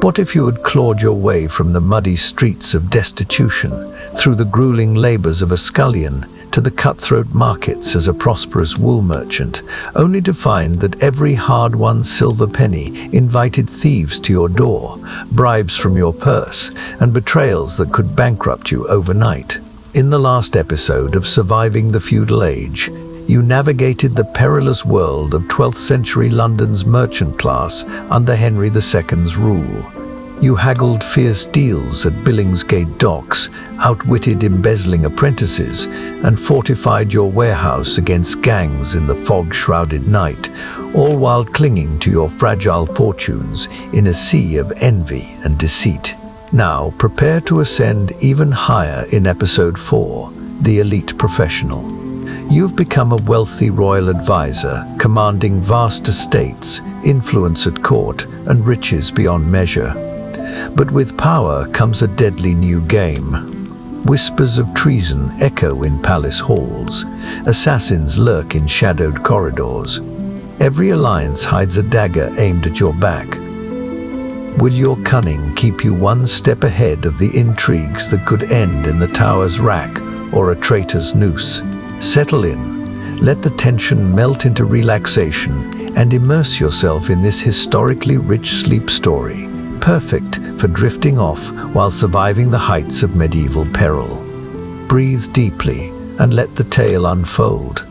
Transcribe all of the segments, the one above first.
What if you had clawed your way from the muddy streets of destitution, through the grueling labors of a scullion, to the cutthroat markets as a prosperous wool merchant, only to find that every hard-won silver penny invited thieves to your door, bribes from your purse, and betrayals that could bankrupt you overnight? In the last episode of Surviving the Feudal Age, you navigated the perilous world of 12th century London's merchant class under Henry II's rule. You haggled fierce deals at Billingsgate docks, outwitted embezzling apprentices, and fortified your warehouse against gangs in the fog-shrouded night, all while clinging to your fragile fortunes in a sea of envy and deceit. Now, prepare to ascend even higher in Episode 4, The Elite Professional. You've become a wealthy royal advisor, commanding vast estates, influence at court, and riches beyond measure. But with power comes a deadly new game. Whispers of treason echo in palace halls. Assassins lurk in shadowed corridors. Every alliance hides a dagger aimed at your back. Will your cunning keep you one step ahead of the intrigues that could end in the tower's rack or a traitor's noose? Settle in, let the tension melt into relaxation, and immerse yourself in this historically rich sleep story, perfect for drifting off while surviving the heights of medieval peril. Breathe deeply and let the tale unfold.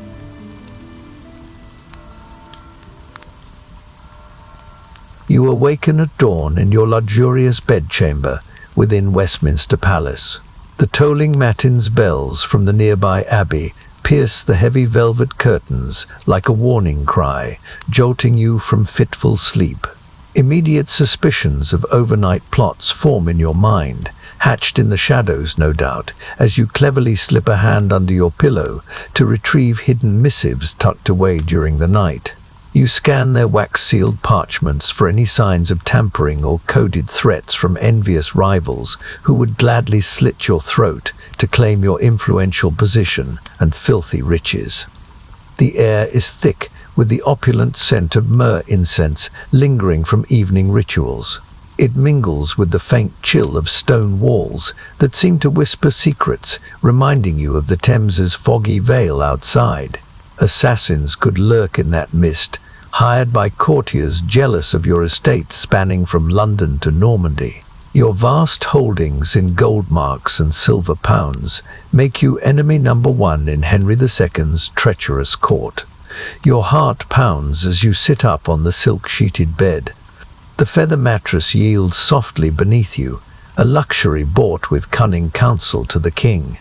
You awaken at dawn in your luxurious bedchamber within Westminster Palace. The tolling matins bells from the nearby abbey pierce the heavy velvet curtains like a warning cry, jolting you from fitful sleep. Immediate suspicions of overnight plots form in your mind, hatched in the shadows, no doubt, as you cleverly slip a hand under your pillow to retrieve hidden missives tucked away during the night. You scan their wax-sealed parchments for any signs of tampering or coded threats from envious rivals who would gladly slit your throat to claim your influential position and filthy riches. The air is thick with the opulent scent of myrrh incense lingering from evening rituals. It mingles with the faint chill of stone walls that seem to whisper secrets, reminding you of the Thames's foggy veil outside. Assassins could lurk in that mist, hired by courtiers jealous of your estate spanning from London to Normandy. Your vast holdings in gold marks and silver pounds make you enemy number one in Henry II's treacherous court. Your heart pounds as you sit up on the silk-sheeted bed. The feather mattress yields softly beneath you, a luxury bought with cunning counsel to the king.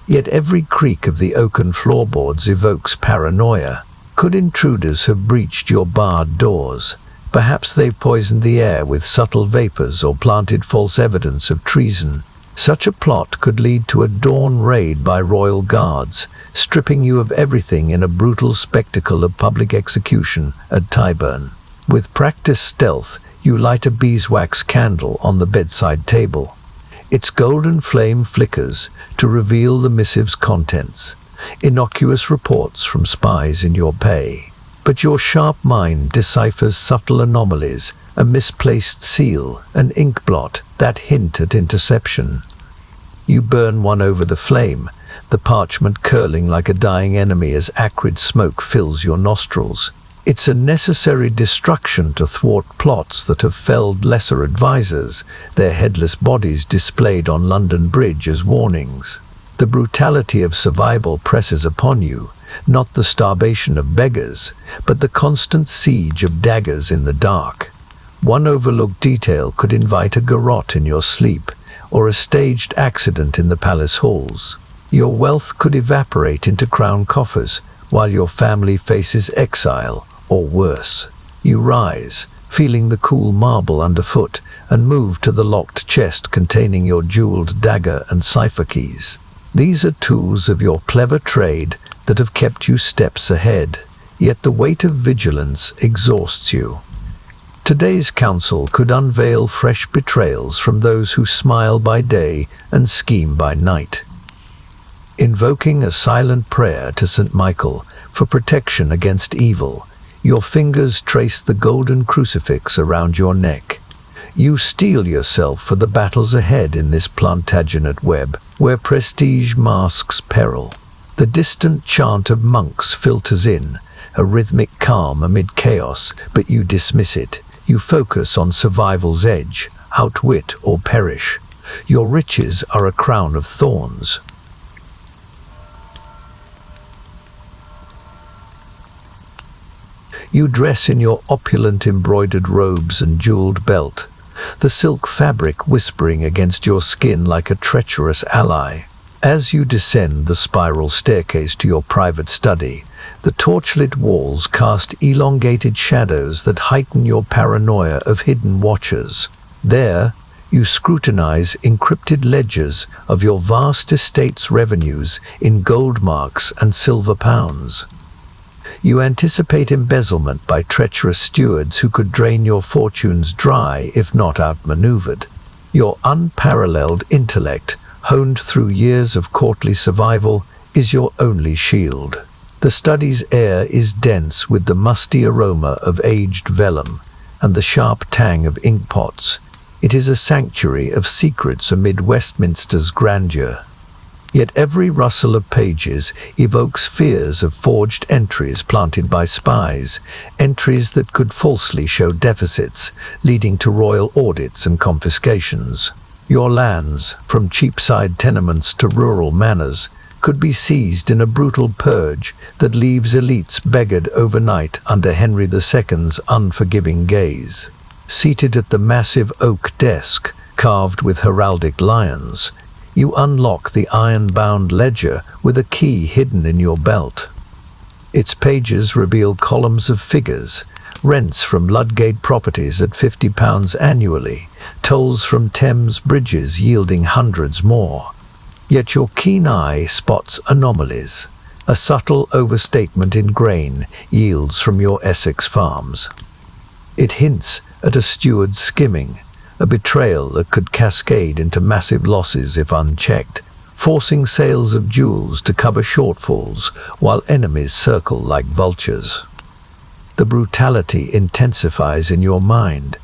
Yet every creak of the oaken floorboards evokes paranoia. Could intruders have breached your barred doors? Perhaps they poisoned the air with subtle vapors or planted false evidence of treason. Such a plot could lead to a dawn raid by royal guards, stripping you of everything in a brutal spectacle of public execution at Tyburn. With practiced stealth, you light a beeswax candle on the bedside table. Its golden flame flickers to reveal the missive's contents, innocuous reports from spies in your pay. But your sharp mind deciphers subtle anomalies, a misplaced seal, an ink blot that hint at interception. You burn one over the flame, the parchment curling like a dying enemy as acrid smoke fills your nostrils. It's a necessary destruction to thwart plots that have felled lesser advisors, their headless bodies displayed on London Bridge as warnings. The brutality of survival presses upon you, not the starvation of beggars, but the constant siege of daggers in the dark. One overlooked detail could invite a garrote in your sleep, or a staged accident in the palace halls. Your wealth could evaporate into crown coffers, while your family faces exile, or worse. You rise, feeling the cool marble underfoot, and move to the locked chest containing your jeweled dagger and cipher keys. These are tools of your clever trade that have kept you steps ahead, yet the weight of vigilance exhausts you. Today's council could unveil fresh betrayals from those who smile by day and scheme by night. Invoking a silent prayer to St. Michael for protection against evil, your fingers trace the golden crucifix around your neck. You steel yourself for the battles ahead in this Plantagenet web, where prestige masks peril. The distant chant of monks filters in, a rhythmic calm amid chaos, but you dismiss it. You focus on survival's edge, outwit or perish. Your riches are a crown of thorns. You dress in your opulent embroidered robes and jeweled belt, the silk fabric whispering against your skin like a treacherous ally. As you descend the spiral staircase to your private study, the torchlit walls cast elongated shadows that heighten your paranoia of hidden watchers. There, you scrutinize encrypted ledgers of your vast estate's revenues in gold marks and silver pounds. You anticipate embezzlement by treacherous stewards who could drain your fortunes dry if not outmaneuvered. Your unparalleled intellect, honed through years of courtly survival, is your only shield. The study's air is dense with the musty aroma of aged vellum and the sharp tang of inkpots. It is a sanctuary of secrets amid Westminster's grandeur. Yet every rustle of pages evokes fears of forged entries planted by spies, entries that could falsely show deficits, leading to royal audits and confiscations. Your lands, from cheapside tenements to rural manors, could be seized in a brutal purge that leaves elites beggared overnight under Henry II's unforgiving gaze. Seated at the massive oak desk, carved with heraldic lions, you unlock the iron-bound ledger with a key hidden in your belt. Its pages reveal columns of figures, rents from Ludgate properties at £50 annually, tolls from Thames bridges yielding hundreds more. Yet your keen eye spots anomalies. A subtle overstatement in grain yields from your Essex farms. It hints at a steward's skimming, a betrayal that could cascade into massive losses if unchecked, forcing sales of jewels to cover shortfalls while enemies circle like vultures. The brutality intensifies in your mind.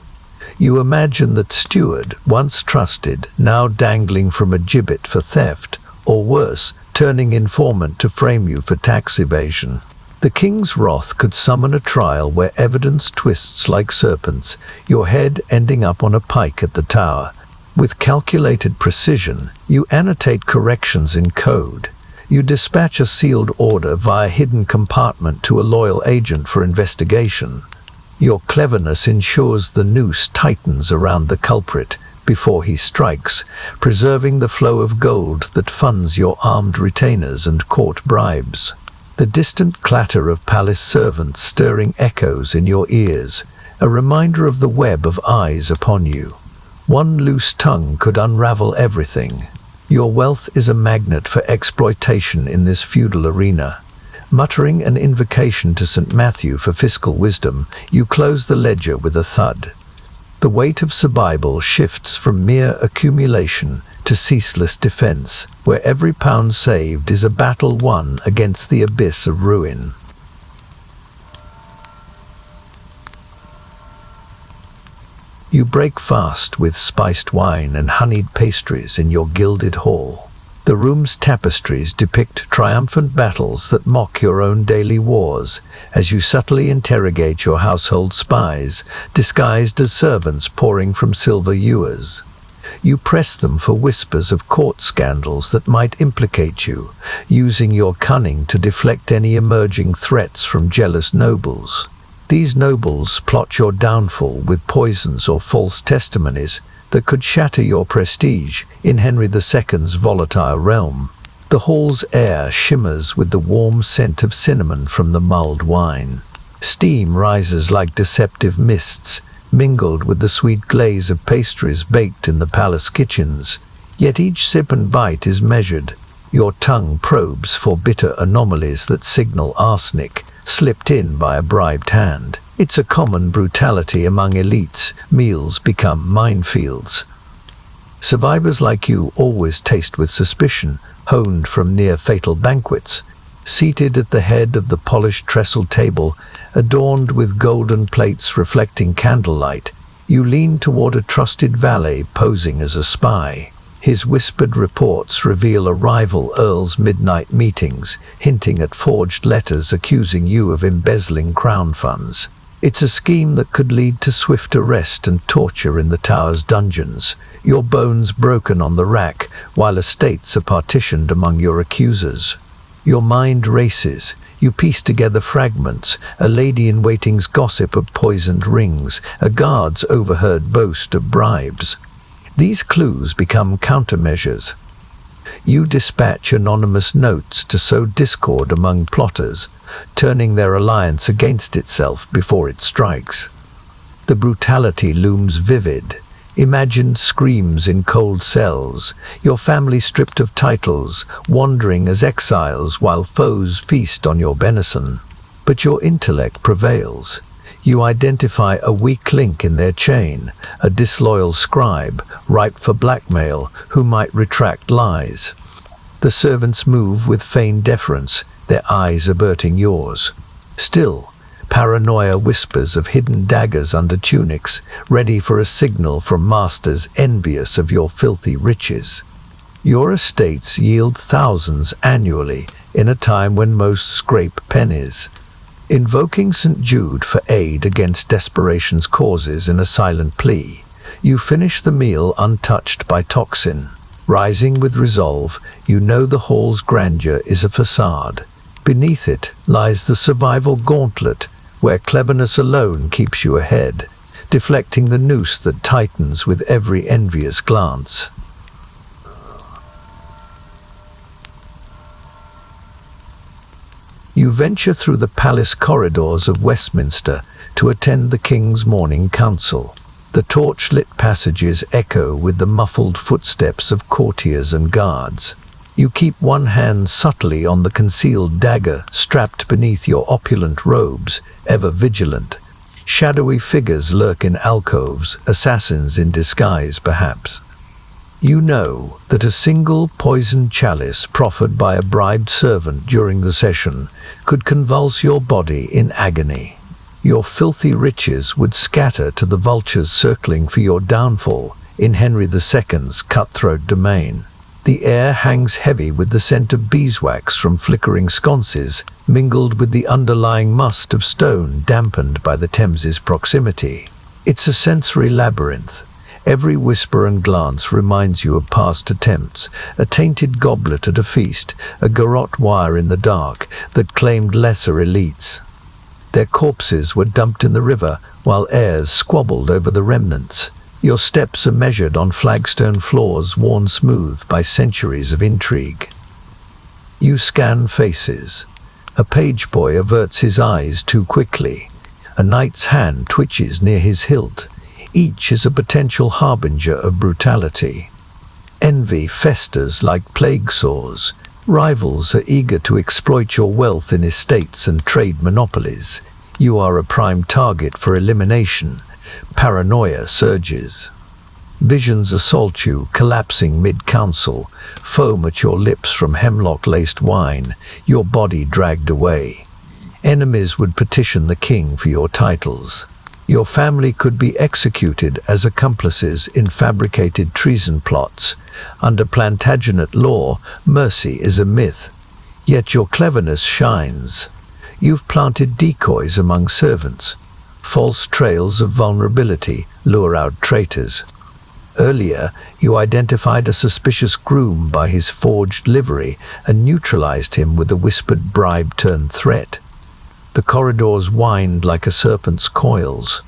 You imagine that steward, once trusted, now dangling from a gibbet for theft, or worse, turning informant to frame you for tax evasion. The king's wrath could summon a trial where evidence twists like serpents, your head ending up on a pike at the Tower. With calculated precision, you annotate corrections in code. You dispatch a sealed order via hidden compartment to a loyal agent for investigation. Your cleverness ensures the noose tightens around the culprit before he strikes, preserving the flow of gold that funds your armed retainers and court bribes. The distant clatter of palace servants stirring echoes in your ears, a reminder of the web of eyes upon you. One loose tongue could unravel everything. Your wealth is a magnet for exploitation in this feudal arena. Muttering an invocation to St. Matthew for fiscal wisdom, you close the ledger with a thud. The weight of survival shifts from mere accumulation to ceaseless defense, where every pound saved is a battle won against the abyss of ruin. You break fast with spiced wine and honeyed pastries in your gilded hall. The room's tapestries depict triumphant battles that mock your own daily wars, as you subtly interrogate your household spies, disguised as servants pouring from silver ewers. You press them for whispers of court scandals that might implicate you, using your cunning to deflect any emerging threats from jealous nobles. These nobles plot your downfall with poisons or false testimonies that could shatter your prestige in Henry II's volatile realm. The hall's air shimmers with the warm scent of cinnamon from the mulled wine. Steam rises like deceptive mists, mingled with the sweet glaze of pastries baked in the palace kitchens. Yet each sip and bite is measured. Your tongue probes for bitter anomalies that signal arsenic, slipped in by a bribed hand. It's a common brutality among elites. Meals become minefields. Survivors like you always taste with suspicion, honed from near-fatal banquets. Seated at the head of the polished trestle table, adorned with golden plates reflecting candlelight, You lean toward a trusted valet posing as a spy. His whispered reports reveal a rival earl's midnight meetings, hinting at forged letters accusing you of embezzling crown funds. It's a scheme that could lead to swift arrest and torture in the tower's dungeons, your bones broken on the rack while estates are partitioned among your accusers. Your mind races. You piece together fragments, a lady-in-waiting's gossip of poisoned rings, a guard's overheard boast of bribes. These clues become countermeasures. You dispatch anonymous notes to sow discord among plotters, turning their alliance against itself before it strikes. The brutality looms vivid. Imagined screams in cold cells, your family stripped of titles, wandering as exiles while foes feast on your venison. But your intellect prevails. You identify a weak link in their chain, a disloyal scribe, ripe for blackmail, who might retract lies. The servants move with feigned deference, their eyes averting yours. Still, paranoia whispers of hidden daggers under tunics, ready for a signal from masters envious of your filthy riches. Your estates yield thousands annually, in a time when most scrape pennies. Invoking St. Jude for aid against desperation's causes in a silent plea, you finish the meal untouched by toxin. Rising with resolve, you know the hall's grandeur is a facade. Beneath it lies the survival gauntlet, where cleverness alone keeps you ahead, deflecting the noose that tightens with every envious glance. You venture through the palace corridors of Westminster to attend the King's morning council. The torch-lit passages echo with the muffled footsteps of courtiers and guards. You keep one hand subtly on the concealed dagger strapped beneath your opulent robes, ever vigilant. Shadowy figures lurk in alcoves, assassins in disguise perhaps. You know that a single poisoned chalice proffered by a bribed servant during the session could convulse your body in agony. Your filthy riches would scatter to the vultures circling for your downfall in Henry II's cutthroat domain. The air hangs heavy with the scent of beeswax from flickering sconces, mingled with the underlying must of stone dampened by the Thames's proximity. It's a sensory labyrinth. Every whisper and glance reminds you of past attempts, a tainted goblet at a feast, a garrote wire in the dark that claimed lesser elites. Their corpses were dumped in the river, while heirs squabbled over the remnants. Your steps are measured on flagstone floors worn smooth by centuries of intrigue. You scan faces. A page boy averts his eyes too quickly. A knight's hand twitches near his hilt. Each is a potential harbinger of brutality. Envy festers like plague sores. Rivals are eager to exploit your wealth in estates and trade monopolies. You are a prime target for elimination. Paranoia surges. Visions assault you, collapsing mid-council, foam at your lips from hemlock-laced wine, your body dragged away. Enemies would petition the king for your titles. Your family could be executed as accomplices in fabricated treason plots. Under Plantagenet law, mercy is a myth. Yet your cleverness shines. You've planted decoys among servants. False trails of vulnerability lure out traitors. Earlier, you identified a suspicious groom by his forged livery and neutralized him with a whispered bribe-turned-threat. The corridors wind like a serpent's coils.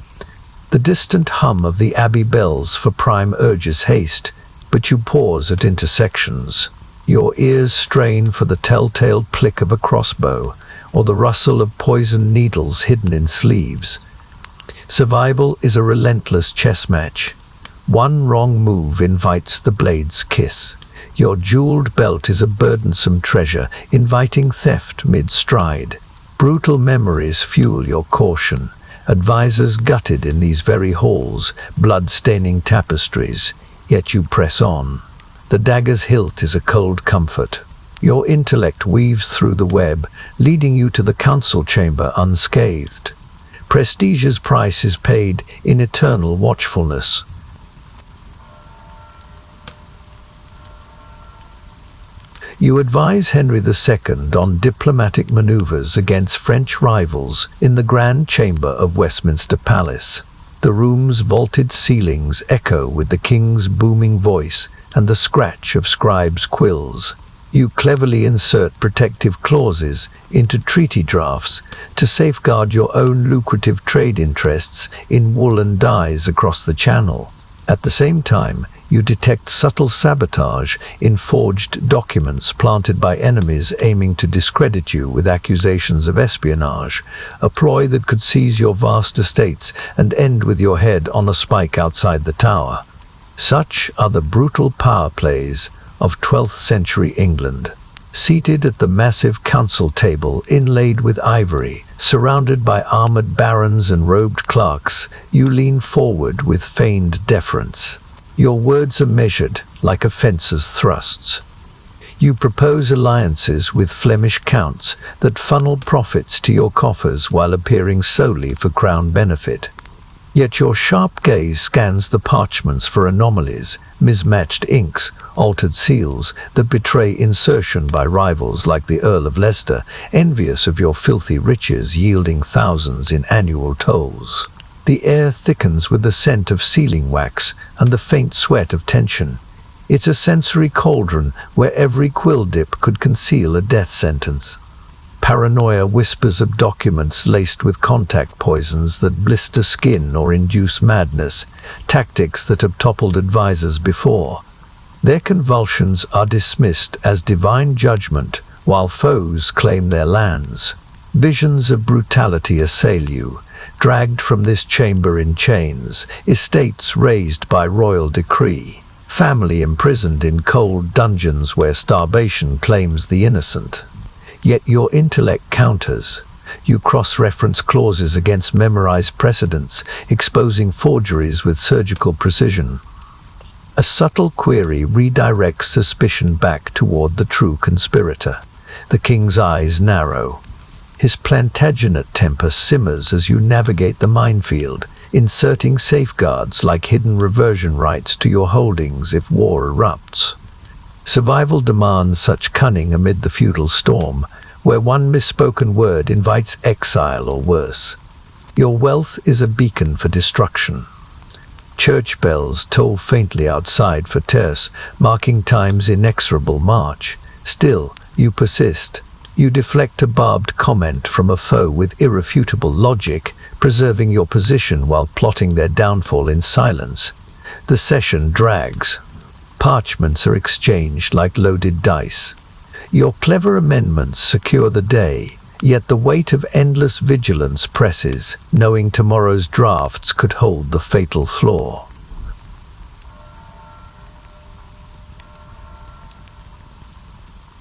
The distant hum of the abbey bells for prime urges haste, but you pause at intersections. Your ears strain for the telltale click of a crossbow, or the rustle of poisoned needles hidden in sleeves. Survival is a relentless chess match. One wrong move invites the blade's kiss. Your jeweled belt is a burdensome treasure, inviting theft mid-stride. Brutal memories fuel your caution. Advisors gutted in these very halls, blood-staining tapestries, yet you press on. The dagger's hilt is a cold comfort. Your intellect weaves through the web, leading you to the council chamber unscathed. Prestige's price is paid in eternal watchfulness. You advise Henry II on diplomatic maneuvers against French rivals in the Grand Chamber of Westminster Palace. The room's vaulted ceilings echo with the king's booming voice and the scratch of scribes' quills. You cleverly insert protective clauses into treaty drafts to safeguard your own lucrative trade interests in wool and dyes across the Channel. At the same time, you detect subtle sabotage in forged documents planted by enemies aiming to discredit you with accusations of espionage, a ploy that could seize your vast estates and end with your head on a spike outside the Tower. Such are the brutal power plays of 12th century England. Seated at the massive council table inlaid with ivory, surrounded by armored barons and robed clerks, you lean forward with feigned deference. Your words are measured like a fencer's thrusts. You propose alliances with Flemish counts that funnel profits to your coffers while appearing solely for crown benefit. Yet your sharp gaze scans the parchments for anomalies, mismatched inks, altered seals that betray insertion by rivals like the Earl of Leicester, envious of your filthy riches yielding thousands in annual tolls. The air thickens with the scent of sealing wax and the faint sweat of tension. It's a sensory cauldron where every quill dip could conceal a death sentence. Paranoia whispers of documents laced with contact poisons that blister skin or induce madness, tactics that have toppled advisors before. Their convulsions are dismissed as divine judgment, while foes claim their lands. Visions of brutality assail you, dragged from this chamber in chains, estates razed by royal decree, family imprisoned in cold dungeons where starvation claims the innocent. Yet your intellect counters. You cross-reference clauses against memorized precedents, exposing forgeries with surgical precision. A subtle query redirects suspicion back toward the true conspirator. The king's eyes narrow. His Plantagenet temper simmers as you navigate the minefield, inserting safeguards like hidden reversion rights to your holdings if war erupts. Survival demands such cunning amid the feudal storm, where one misspoken word invites exile or worse. Your wealth is a beacon for destruction. Church bells toll faintly outside for terce, marking time's inexorable march. Still, you persist. You deflect a barbed comment from a foe with irrefutable logic, preserving your position while plotting their downfall in silence. The session drags. Parchments are exchanged like loaded dice. Your clever amendments secure the day, yet the weight of endless vigilance presses, knowing tomorrow's drafts could hold the fatal flaw.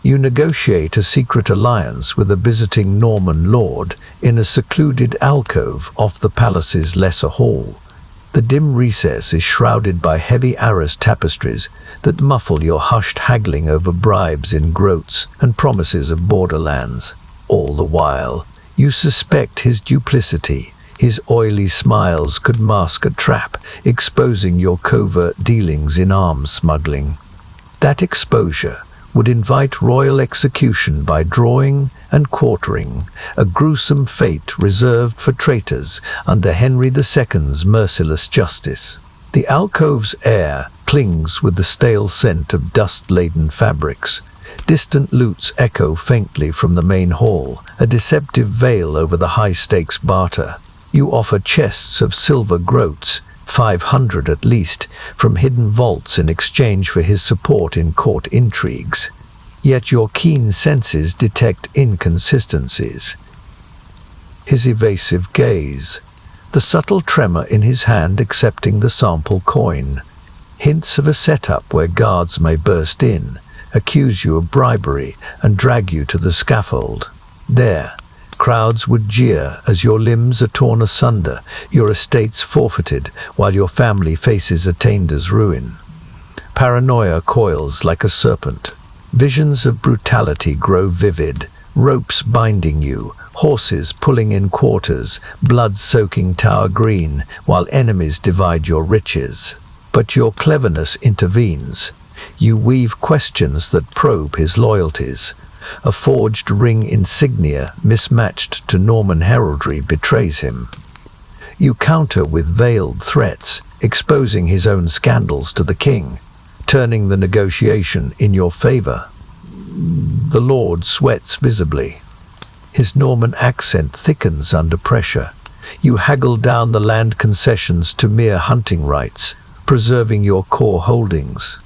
You negotiate a secret alliance with a visiting Norman lord in a secluded alcove off the palace's lesser hall. The dim recess is shrouded by heavy arras tapestries that muffle your hushed haggling over bribes in groats and promises of borderlands. All the while, you suspect his duplicity. His oily smiles could mask a trap, exposing your covert dealings in arms smuggling. That exposure would invite royal execution by drawing and quartering, a gruesome fate reserved for traitors under Henry II's merciless justice. The alcove's air clings with the stale scent of dust-laden fabrics. Distant lutes echo faintly from the main hall, a deceptive veil over the high-stakes barter. You offer chests of silver groats, 500 at least, from hidden vaults in exchange for his support in court intrigues. Yet your keen senses detect inconsistencies. His evasive gaze, the subtle tremor in his hand accepting the sample coin, hints of a setup where guards may burst in, accuse you of bribery, and drag you to the scaffold. There, crowds would jeer as your limbs are torn asunder, your estates forfeited, while your family faces attainer's ruin. Paranoia coils like a serpent. Visions of brutality grow vivid, ropes binding you, horses pulling in quarters, blood soaking Tower Green, while enemies divide your riches. But your cleverness intervenes. You weave questions that probe his loyalties. A forged ring insignia mismatched to Norman heraldry betrays him. You counter with veiled threats, exposing his own scandals to the king, turning the negotiation in your favor. The Lord sweats visibly. His Norman accent thickens under pressure. You haggle down the land concessions to mere hunting rights, preserving your core holdings.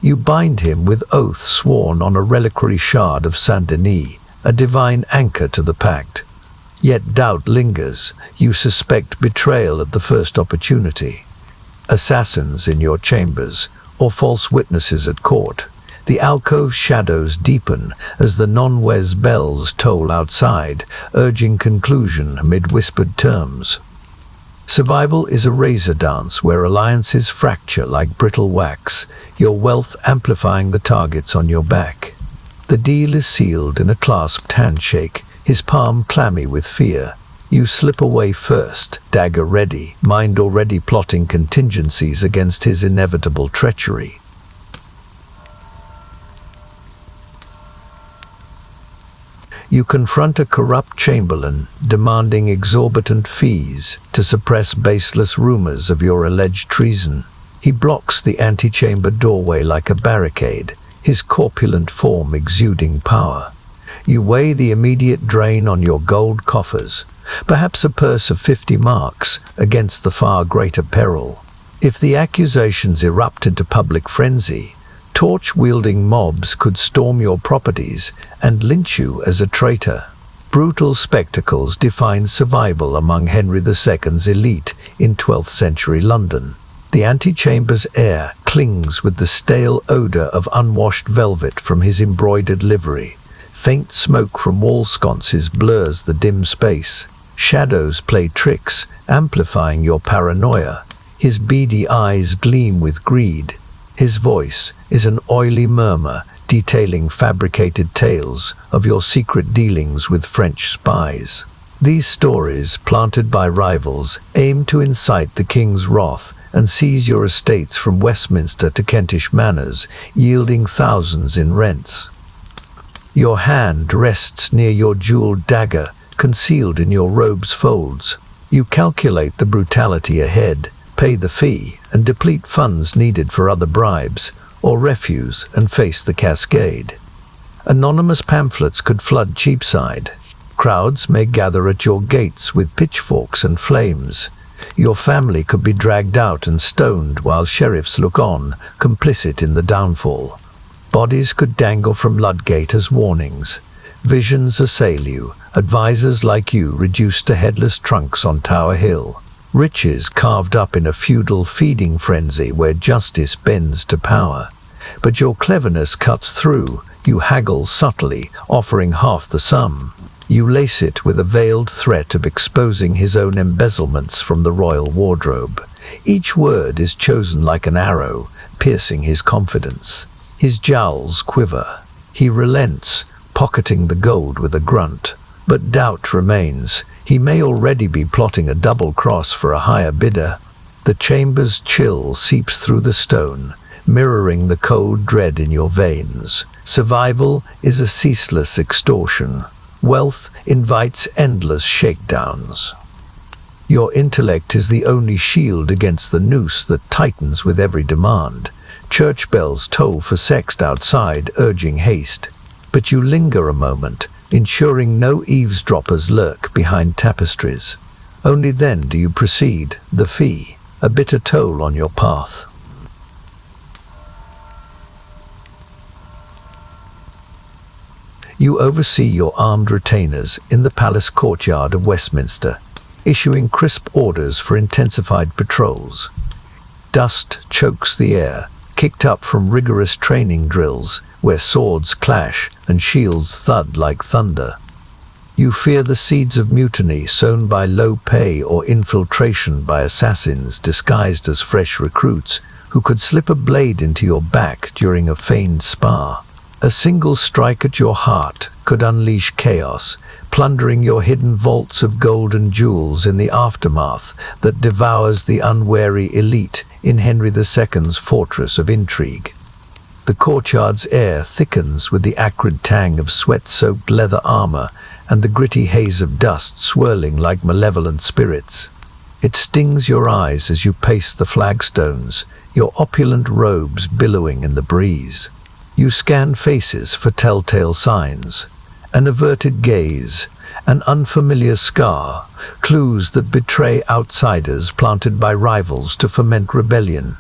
You bind him with oath sworn on a reliquary shard of Saint-Denis, a divine anchor to the pact. Yet doubt lingers. You suspect betrayal at the first opportunity. Assassins in your chambers, or false witnesses at court. The alcove shadows deepen as the non-wes bells toll outside, urging conclusion amid whispered terms. Survival is a razor dance where alliances fracture like brittle wax, your wealth amplifying the targets on your back. The deal is sealed in a clasped handshake, his palm clammy with fear. You slip away first, dagger ready, mind already plotting contingencies against his inevitable treachery. You confront a corrupt chamberlain, demanding exorbitant fees to suppress baseless rumors of your alleged treason. He blocks the antechamber doorway like a barricade, his corpulent form exuding power. You weigh the immediate drain on your gold coffers, perhaps a purse of 50 marks, against the far greater peril. If the accusations erupted to public frenzy, torch-wielding mobs could storm your properties and lynch you as a traitor. Brutal spectacles define survival among Henry II's elite in 12th century London. The antechamber's air clings with the stale odor of unwashed velvet from his embroidered livery. Faint smoke from wall sconces blurs the dim space. Shadows play tricks, amplifying your paranoia. His beady eyes gleam with greed. His voice is an oily murmur detailing fabricated tales of your secret dealings with French spies. These stories, planted by rivals, aim to incite the king's wrath and seize your estates from Westminster to Kentish manors, yielding thousands in rents. Your hand rests near your jeweled dagger, concealed in your robe's folds. You calculate the brutality ahead, pay the fee, and deplete funds needed for other bribes, or refuse and face the cascade. Anonymous pamphlets could flood Cheapside. Crowds may gather at your gates with pitchforks and flames. Your family could be dragged out and stoned while sheriffs look on, complicit in the downfall. Bodies could dangle from Ludgate as warnings. Visions assail you, advisors like you reduced to headless trunks on Tower Hill. Riches carved up in a feudal feeding frenzy where justice bends to power. But your cleverness cuts through. You haggle subtly, offering half the sum. You lace it with a veiled threat of exposing his own embezzlements from the royal wardrobe. Each word is chosen like an arrow, piercing his confidence. His jowls quiver. He relents, pocketing the gold with a grunt. But doubt remains. He may already be plotting a double cross for a higher bidder. The chamber's chill seeps through the stone, mirroring the cold dread in your veins. Survival is a ceaseless extortion. Wealth invites endless shakedowns. Your intellect is the only shield against the noose that tightens with every demand. Church bells toll for sext outside, urging haste. But you linger a moment, ensuring no eavesdroppers lurk behind tapestries. Only then do you proceed, the fee, a bitter toll on your path. You oversee your armed retainers in the palace courtyard of Westminster, issuing crisp orders for intensified patrols. Dust chokes the air, kicked up from rigorous training drills where swords clash and shields thud like thunder. You fear the seeds of mutiny sown by low pay or infiltration by assassins disguised as fresh recruits who could slip a blade into your back during a feigned spar. A single strike at your heart could unleash chaos, plundering your hidden vaults of gold and jewels in the aftermath that devours the unwary elite in Henry II's fortress of Intrigue. The courtyard's air thickens with the acrid tang of sweat-soaked leather armor and the gritty haze of dust swirling like malevolent spirits. It stings your eyes as you pace the flagstones, your opulent robes billowing in the breeze. You scan faces for telltale signs. An averted gaze, an unfamiliar scar, clues that betray outsiders planted by rivals to foment rebellion.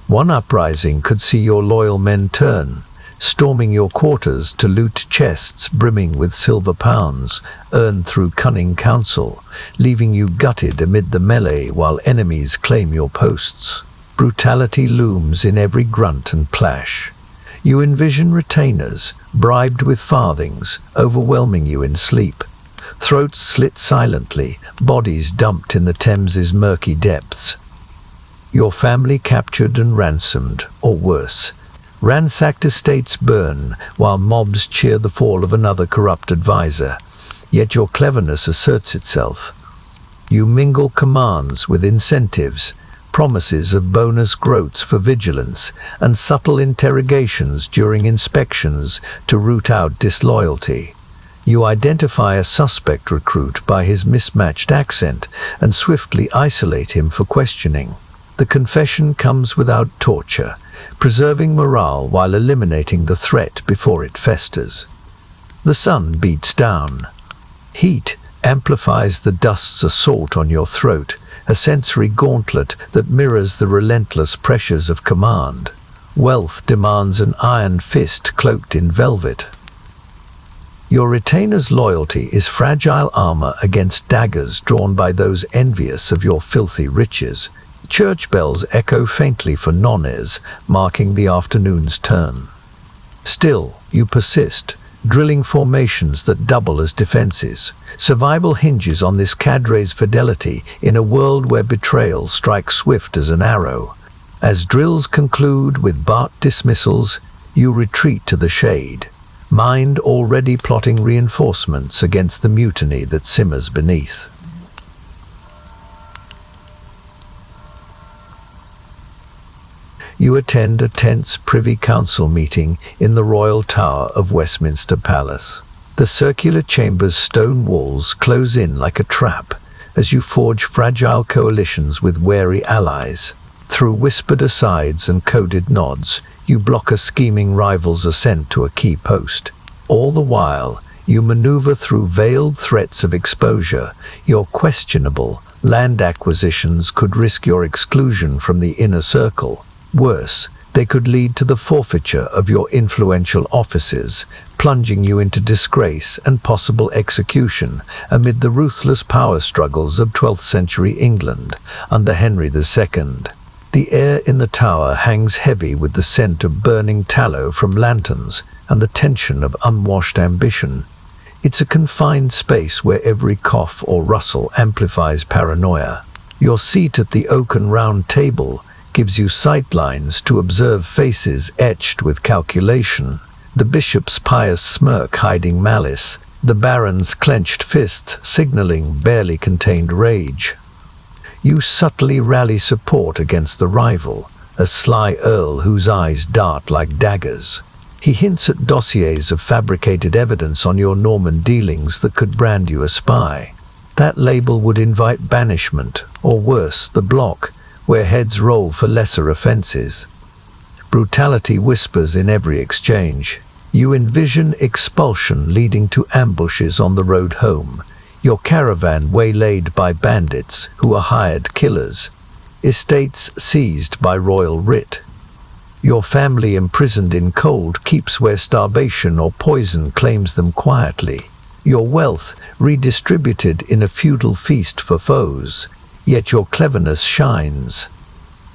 One uprising could see your loyal men turn, storming your quarters to loot chests brimming with silver pounds earned through cunning counsel, leaving you gutted amid the melee while enemies claim your posts. Brutality looms in every grunt and plash. You envision retainers, bribed with farthings, overwhelming you in sleep. Throats slit silently, bodies dumped in the Thames's murky depths. Your family captured and ransomed, or worse. Ransacked estates burn, while mobs cheer the fall of another corrupt advisor. Yet your cleverness asserts itself. You mingle commands with incentives, promises of bonus groats for vigilance, and subtle interrogations during inspections to root out disloyalty. You identify a suspect recruit by his mismatched accent and swiftly isolate him for questioning. The confession comes without torture, preserving morale while eliminating the threat before it festers. The sun beats down. Heat amplifies the dust's assault on your throat, a sensory gauntlet that mirrors the relentless pressures of command. Wealth demands an iron fist cloaked in velvet. Your retainer's loyalty is fragile armor against daggers drawn by those envious of your filthy riches. Church bells echo faintly for nones, marking the afternoon's turn. Still, you persist, drilling formations that double as defenses. Survival hinges on this cadre's fidelity in a world where betrayal strikes swift as an arrow. As drills conclude with barked dismissals, you retreat to the shade, mind already plotting reinforcements against the mutiny that simmers beneath. You attend a tense Privy Council meeting in the Royal Tower of Westminster Palace. The circular chamber's stone walls close in like a trap as you forge fragile coalitions with wary allies. Through whispered asides and coded nods, you block a scheming rival's ascent to a key post. All the while, you maneuver through veiled threats of exposure. Your questionable land acquisitions could risk your exclusion from the inner circle. Worse, they could lead to the forfeiture of your influential offices, plunging you into disgrace and possible execution amid the ruthless power struggles of 12th century England under Henry II. The air in the tower hangs heavy with the scent of burning tallow from lanterns and the tension of unwashed ambition. It's a confined space where every cough or rustle amplifies paranoia. Your seat at the oaken round table gives you sightlines to observe faces etched with calculation, the bishop's pious smirk hiding malice, the baron's clenched fists signaling barely contained rage. You subtly rally support against the rival, a sly earl whose eyes dart like daggers. He hints at dossiers of fabricated evidence on your Norman dealings that could brand you a spy. That label would invite banishment, or worse, the block, where heads roll for lesser offenses. Brutality whispers in every exchange. You envision expulsion leading to ambushes on the road home, your caravan waylaid by bandits who are hired killers, estates seized by royal writ. Your family imprisoned in cold keeps where starvation or poison claims them quietly. Your wealth redistributed in a feudal feast for foes. Yet your cleverness shines.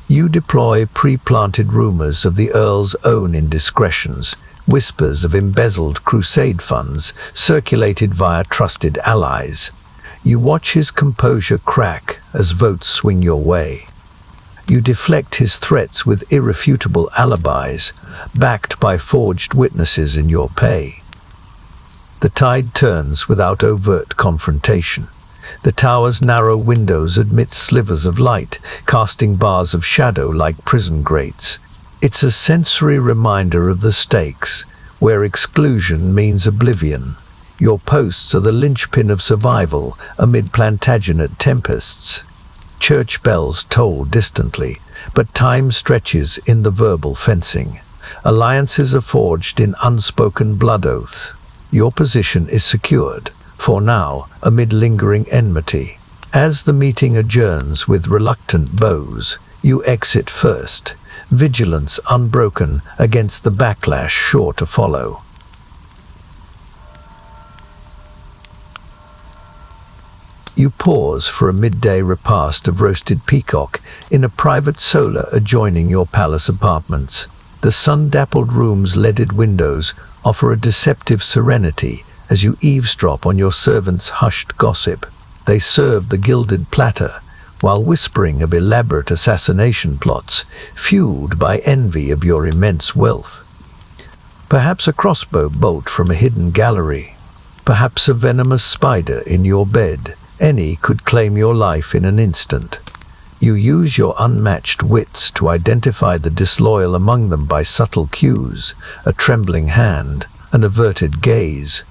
You deploy pre-planted rumors of the Earl's own indiscretions, whispers of embezzled crusade funds circulated via trusted allies. You watch his composure crack as votes swing your way. You deflect his threats with irrefutable alibis, backed by forged witnesses in your pay. The tide turns without overt confrontation. The tower's narrow windows admit slivers of light, casting bars of shadow like prison grates. It's a sensory reminder of the stakes, where exclusion means oblivion. Your posts are the linchpin of survival amid Plantagenet tempests. Church bells toll distantly, but time stretches in the verbal fencing. Alliances are forged in unspoken blood oaths. Your position is secured, for now, amid lingering enmity. As the meeting adjourns with reluctant bows, you exit first, vigilance unbroken against the backlash sure to follow. You pause for a midday repast of roasted peacock in a private solar adjoining your palace apartments. The sun-dappled room's leaded windows offer a deceptive serenity as you eavesdrop on your servants' hushed gossip. They serve the gilded platter, while whispering of elaborate assassination plots, fueled by envy of your immense wealth. Perhaps a crossbow bolt from a hidden gallery, perhaps a venomous spider in your bed. Any could claim your life in an instant. You use your unmatched wits to identify the disloyal among them by subtle cues, a trembling hand, an averted gaze.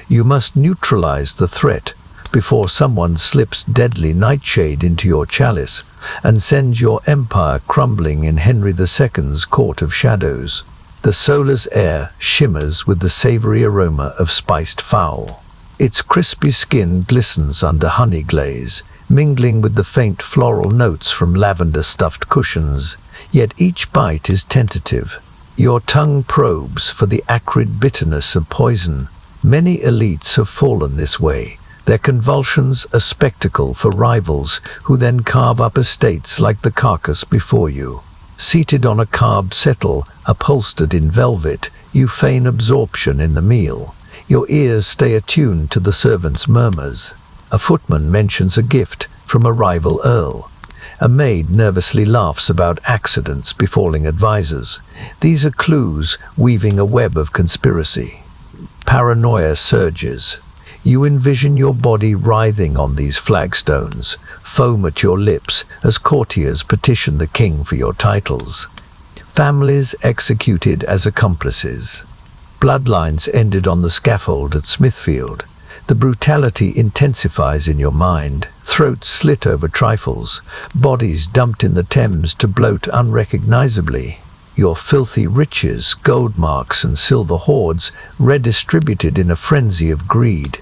You must neutralize the threat before someone slips deadly nightshade into your chalice and sends your empire crumbling in Henry II's court of shadows. The solar's air shimmers with the savory aroma of spiced fowl. Its crispy skin glistens under honey glaze, mingling with the faint floral notes from lavender-stuffed cushions, yet each bite is tentative. Your tongue probes for the acrid bitterness of poison. Many elites have fallen this way, their convulsions a spectacle for rivals who then carve up estates like the carcass before you. Seated on a carved settle, upholstered in velvet, you feign absorption in the meal. Your ears stay attuned to the servants' murmurs. A footman mentions a gift from a rival earl. A maid nervously laughs about accidents befalling advisors. These are clues weaving a web of conspiracy. Paranoia surges. You envision your body writhing on these flagstones, foam at your lips as courtiers petition the king for your titles. Families executed as accomplices. Bloodlines ended on the scaffold at Smithfield. The brutality intensifies in your mind. Throats slit over trifles. Bodies dumped in the Thames to bloat unrecognizably. Your filthy riches, gold marks and silver hoards redistributed in a frenzy of greed.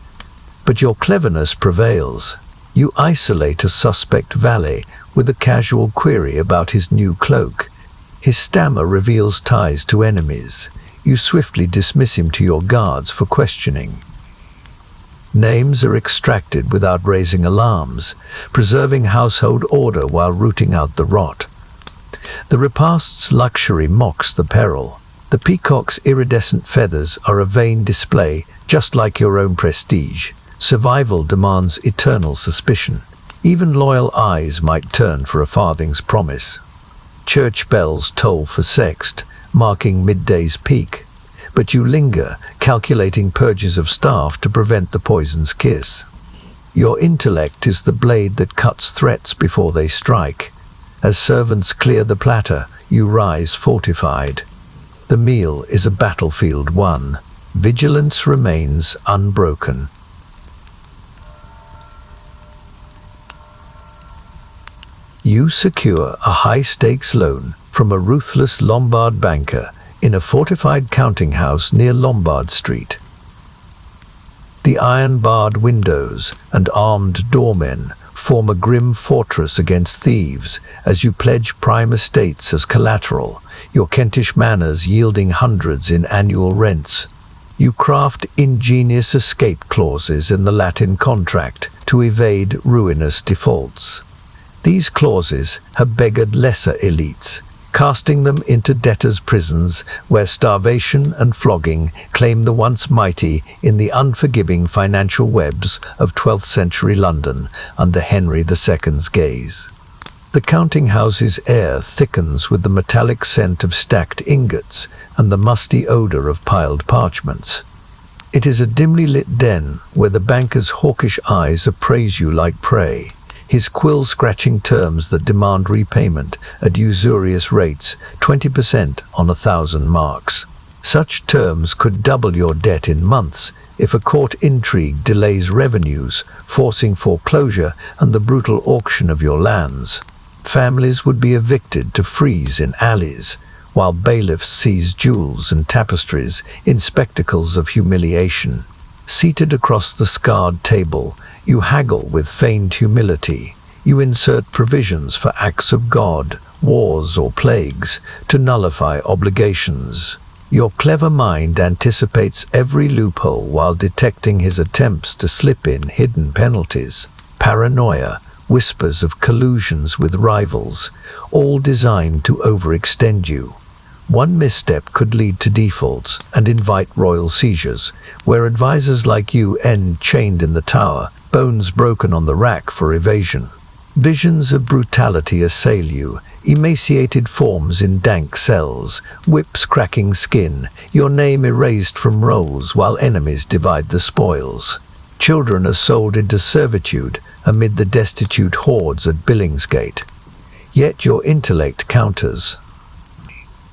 But your cleverness prevails. You isolate a suspect valet with a casual query about his new cloak. His stammer reveals ties to enemies. You swiftly dismiss him to your guards for questioning. Names are extracted without raising alarms, preserving household order while rooting out the rot. The repast's luxury mocks the peril. The peacock's iridescent feathers are a vain display, just like your own prestige. Survival demands eternal suspicion. Even loyal eyes might turn for a farthing's promise. Church bells toll for sext, marking midday's peak. But you linger, calculating purges of staff to prevent the poison's kiss. Your intellect is the blade that cuts threats before they strike. As servants clear the platter, you rise fortified. The meal is a battlefield won. Vigilance remains unbroken. You secure a high-stakes loan from a ruthless Lombard banker in a fortified counting house near Lombard Street. The iron-barred windows and armed doormen form a grim fortress against thieves as you pledge prime estates as collateral, your Kentish manors yielding hundreds in annual rents. You craft ingenious escape clauses in the Latin contract to evade ruinous defaults. These clauses have beggared lesser elites, casting them into debtors' prisons where starvation and flogging claim the once mighty in the unforgiving financial webs of 12th century London under Henry II's gaze. The counting house's air thickens with the metallic scent of stacked ingots and the musty odor of piled parchments. It is a dimly lit den where the banker's hawkish eyes appraise you like prey, his quill-scratching terms that demand repayment at usurious rates, 20% on 1,000 marks. Such terms could double your debt in months if a court intrigue delays revenues, forcing foreclosure and the brutal auction of your lands. Families would be evicted to freeze in alleys, while bailiffs seize jewels and tapestries in spectacles of humiliation. Seated across the scarred table, you haggle with feigned humility. You insert provisions for acts of God, wars or plagues, to nullify obligations. Your clever mind anticipates every loophole while detecting his attempts to slip in hidden penalties. Paranoia, whispers of collusions with rivals, all designed to overextend you. One misstep could lead to defaults and invite royal seizures, where advisors like you end chained in the tower, bones broken on the rack for evasion. Visions of brutality assail you, emaciated forms in dank cells, whips cracking skin, your name erased from rolls while enemies divide the spoils. Children are sold into servitude amid the destitute hordes at Billingsgate. Yet your intellect counters.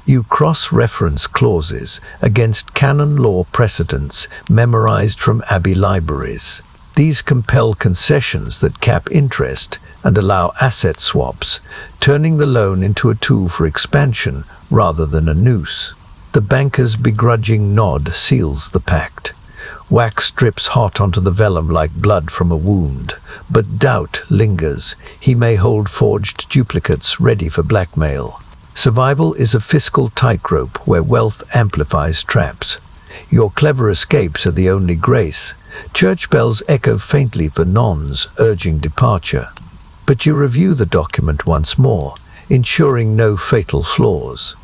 You cross-reference clauses against canon law precedents memorized from abbey libraries. These compel concessions that cap interest and allow asset swaps, turning the loan into a tool for expansion rather than a noose. The banker's begrudging nod seals the pact. Wax drips hot onto the vellum like blood from a wound, but doubt lingers. He may hold forged duplicates ready for blackmail. Survival is a fiscal tightrope where wealth amplifies traps. Your clever escapes are the only grace. Church bells echo faintly for nuns urging departure. But you review the document once more, ensuring no fatal flaws.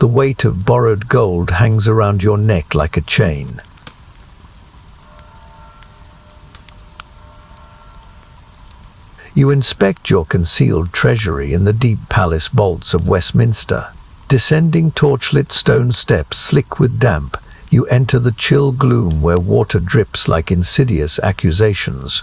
The weight of borrowed gold hangs around your neck like a chain. You inspect your concealed treasury in the deep palace vaults of Westminster. Descending torchlit stone steps slick with damp, you enter the chill gloom where water drips like insidious accusations.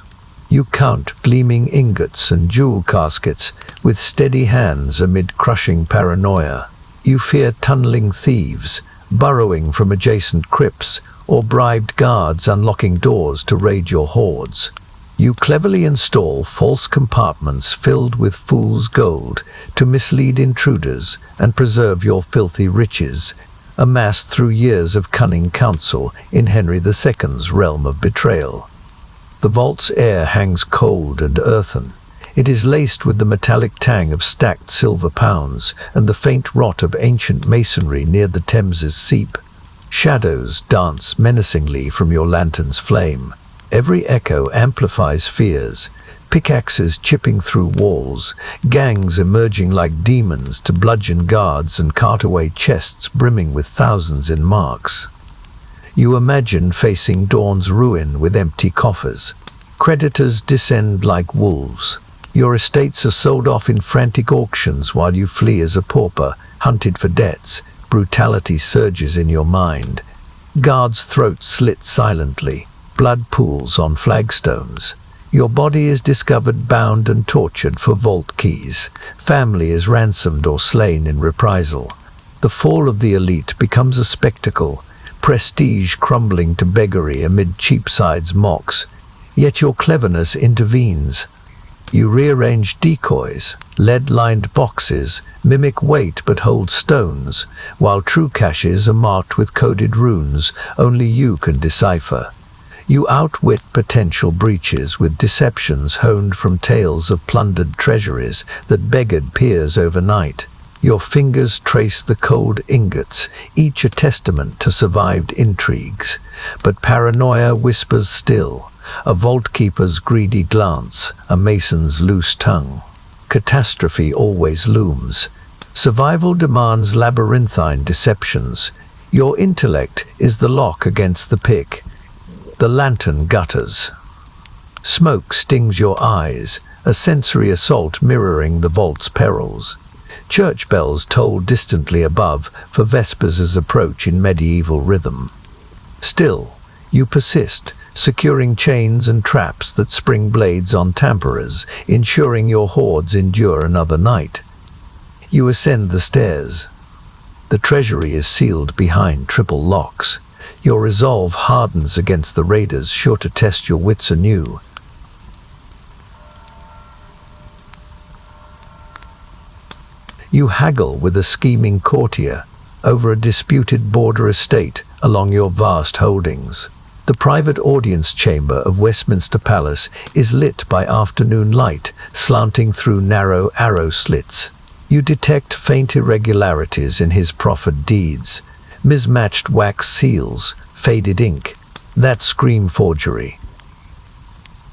You count gleaming ingots and jewel caskets with steady hands amid crushing paranoia. You fear tunneling thieves, burrowing from adjacent crypts, or bribed guards unlocking doors to raid your hoards. You cleverly install false compartments filled with fool's gold to mislead intruders and preserve your filthy riches, amassed through years of cunning counsel in Henry II's realm of betrayal. The vault's air hangs cold and earthen. It is laced with the metallic tang of stacked silver pounds and the faint rot of ancient masonry near the Thames's seep. Shadows dance menacingly from your lantern's flame. Every echo amplifies fears, pickaxes chipping through walls, gangs emerging like demons to bludgeon guards and cart away chests brimming with thousands in marks. You imagine facing dawn's ruin with empty coffers. Creditors descend like wolves. Your estates are sold off in frantic auctions while you flee as a pauper, hunted for debts. Brutality surges in your mind. Guards' throats slit silently. Blood pools on flagstones. Your body is discovered bound and tortured for vault keys. Family is ransomed or slain in reprisal. The fall of the elite becomes a spectacle, prestige crumbling to beggary amid Cheapside's mocks. Yet your cleverness intervenes. You rearrange decoys, lead-lined boxes, mimic weight but hold stones, while true caches are marked with coded runes only you can decipher. You outwit potential breaches with deceptions honed from tales of plundered treasuries that beggared peers overnight. Your fingers trace the cold ingots, each a testament to survived intrigues. But paranoia whispers still, a vault-keeper's greedy glance, a mason's loose tongue. Catastrophe always looms. Survival demands labyrinthine deceptions. Your intellect is the lock against the pick. The lantern gutters. Smoke stings your eyes, a sensory assault mirroring the vault's perils. Church bells toll distantly above, for Vespers' approach in medieval rhythm. Still, you persist, securing chains and traps that spring blades on tamperers, ensuring your hoards endure another night. You ascend the stairs. The treasury is sealed behind triple locks. Your resolve hardens against the raiders sure to test your wits anew. You haggle with a scheming courtier over a disputed border estate along your vast holdings. The private audience chamber of Westminster Palace is lit by afternoon light slanting through narrow arrow slits. You detect faint irregularities in his proffered deeds, mismatched wax seals, faded ink, that scream forgery.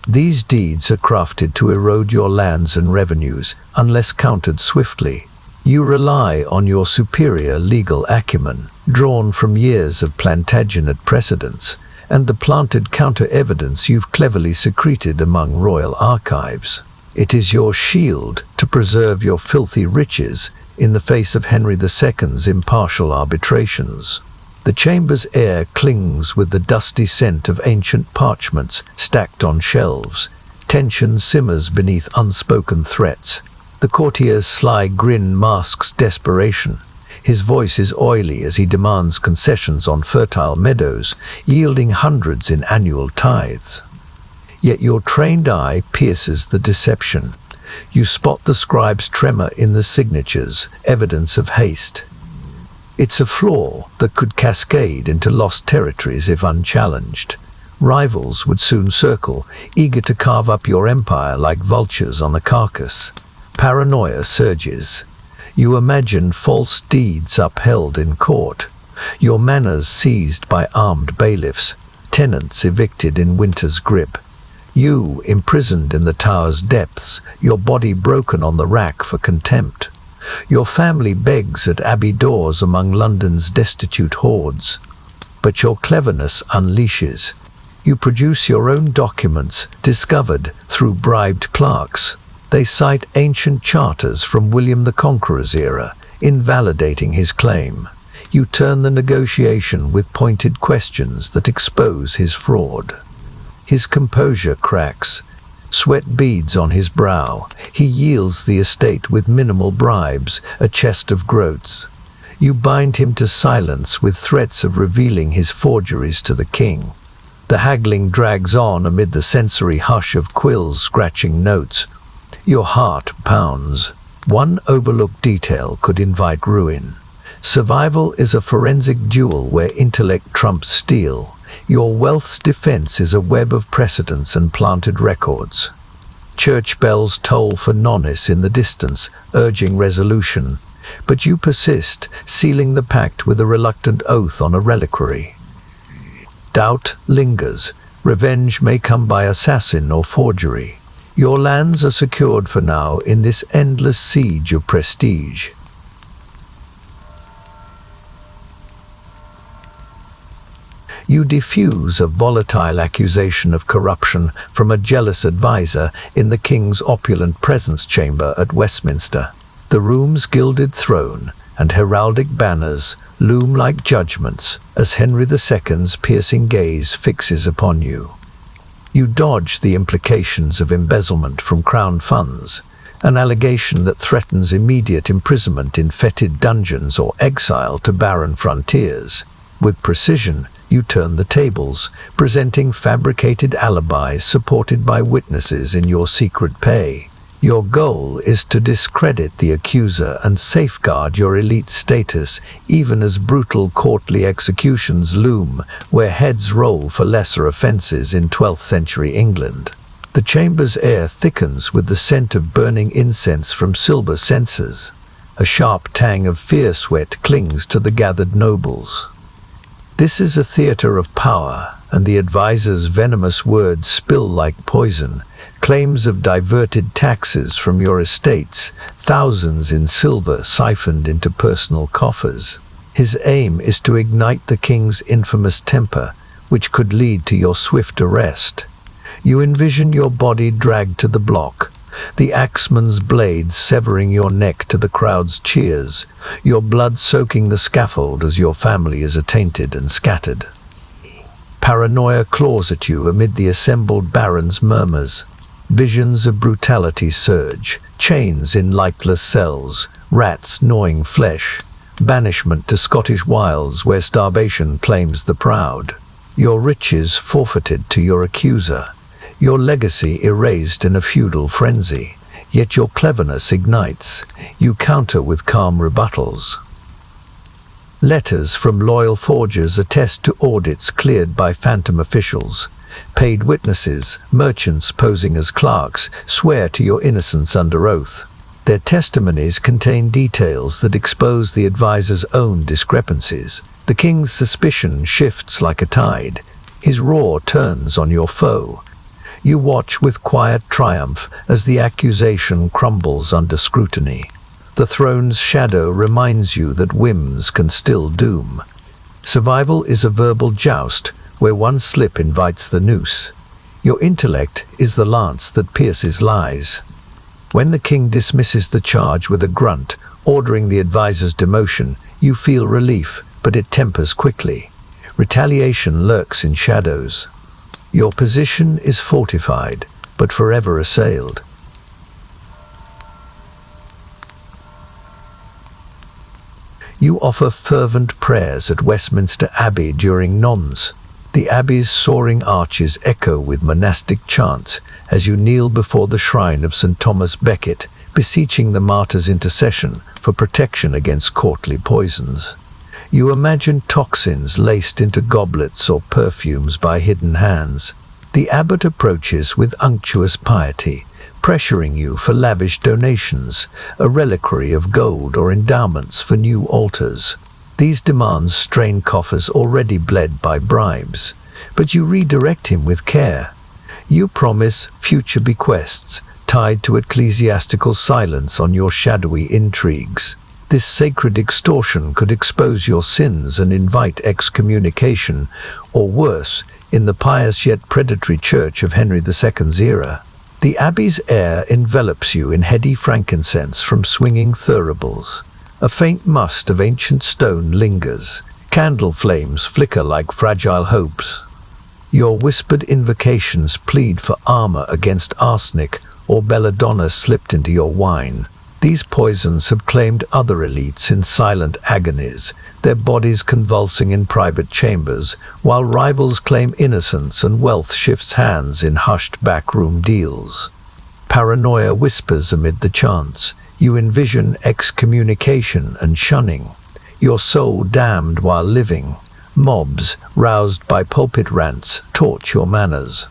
These deeds are crafted to erode your lands and revenues unless countered swiftly. You rely on your superior legal acumen, drawn from years of Plantagenet precedents, and the planted counter-evidence you've cleverly secreted among royal archives. It is your shield to preserve your filthy riches in the face of Henry II's impartial arbitrations. The chamber's air clings with the dusty scent of ancient parchments stacked on shelves. Tension simmers beneath unspoken threats. The courtier's sly grin masks desperation. His voice is oily as he demands concessions on fertile meadows, yielding hundreds in annual tithes. Yet your trained eye pierces the deception. You spot the scribe's tremor in the signatures, evidence of haste. It's a flaw that could cascade into lost territories if unchallenged. Rivals would soon circle, eager to carve up your empire like vultures on a carcass. Paranoia surges. You imagine false deeds upheld in court, your manors seized by armed bailiffs, tenants evicted in winter's grip. You imprisoned in the tower's depths, your body broken on the rack for contempt. Your family begs at abbey doors among London's destitute hordes. But your cleverness unleashes. You produce your own documents, discovered through bribed clerks. They cite ancient charters from William the Conqueror's era, invalidating his claim. You turn the negotiation with pointed questions that expose his fraud. His composure cracks. Sweat beads on his brow. He yields the estate with minimal bribes, a chest of groats. You bind him to silence with threats of revealing his forgeries to the king. The haggling drags on amid the sensory hush of quills scratching notes. Your heart pounds. One overlooked detail could invite ruin. Survival is a forensic duel where intellect trumps steel. Your wealth's defense is a web of precedents and planted records. Church bells toll for nonce in the distance, urging resolution. But you persist, sealing the pact with a reluctant oath on a reliquary. Doubt lingers. Revenge may come by assassin or forgery. Your lands are secured for now in this endless siege of prestige. You defuse a volatile accusation of corruption from a jealous advisor in the king's opulent presence chamber at Westminster. The room's gilded throne and heraldic banners loom like judgments as Henry II's piercing gaze fixes upon you. You dodge the implications of embezzlement from crown funds, an allegation that threatens immediate imprisonment in fetid dungeons or exile to barren frontiers. With precision, you turn the tables, presenting fabricated alibis supported by witnesses in your secret pay. Your goal is to discredit the accuser and safeguard your elite status, even as brutal courtly executions loom, where heads roll for lesser offences in 12th century England. The chamber's air thickens with the scent of burning incense from silver censers. A sharp tang of fear sweat clings to the gathered nobles. This is a theatre of power, and the advisor's venomous words spill like poison. Claims of diverted taxes from your estates, thousands in silver siphoned into personal coffers. His aim is to ignite the king's infamous temper, which could lead to your swift arrest. You envision your body dragged to the block, the axeman's blades severing your neck to the crowd's cheers, your blood soaking the scaffold as your family is attainted and scattered. Paranoia claws at you amid the assembled barons' murmurs. Visions of brutality surge, chains in lightless cells, rats gnawing flesh, banishment to Scottish wilds where starvation claims the proud. Your riches forfeited to your accuser, your legacy erased in a feudal frenzy, yet your cleverness ignites. You counter with calm rebuttals. Letters from loyal forgers attest to audits cleared by phantom officials. Paid witnesses, merchants posing as clerks, swear to your innocence under oath. Their testimonies contain details that expose the advisor's own discrepancies. The king's suspicion shifts like a tide. His roar turns on your foe. You watch with quiet triumph as the accusation crumbles under scrutiny. The throne's shadow reminds you that whims can still doom. Survival is a verbal joust where one slip invites the noose. Your intellect is the lance that pierces lies. When the king dismisses the charge with a grunt, ordering the advisor's demotion, you feel relief, but it tempers quickly. Retaliation lurks in shadows. Your position is fortified, but forever assailed. You offer fervent prayers at Westminster Abbey during nones. The abbey's soaring arches echo with monastic chants as you kneel before the shrine of St. Thomas Becket, beseeching the martyr's intercession for protection against courtly poisons. You imagine toxins laced into goblets or perfumes by hidden hands. The abbot approaches with unctuous piety, pressuring you for lavish donations, a reliquary of gold or endowments for new altars. These demands strain coffers already bled by bribes, but you redirect him with care. You promise future bequests tied to ecclesiastical silence on your shadowy intrigues. This sacred extortion could expose your sins and invite excommunication, or worse, in the pious yet predatory church of Henry II's era. The abbey's air envelops you in heady frankincense from swinging thuribles. A faint must of ancient stone lingers. Candle flames flicker like fragile hopes. Your whispered invocations plead for armor against arsenic or belladonna slipped into your wine. These poisons have claimed other elites in silent agonies, their bodies convulsing in private chambers, while rivals claim innocence and wealth shifts hands in hushed backroom deals. Paranoia whispers amid the chants. You envision excommunication and shunning, your soul damned while living. Mobs, roused by pulpit rants, torch your manners.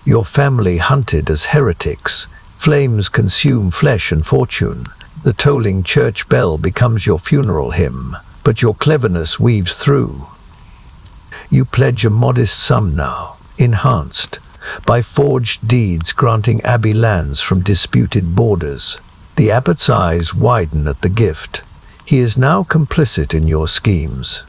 Your family hunted as heretics. Flames consume flesh and fortune. The tolling church bell becomes your funeral hymn, but your cleverness weaves through. You pledge a modest sum now, enhanced by forged deeds granting abbey lands from disputed borders. The abbot's eyes widen at the gift. He is now complicit in your schemes.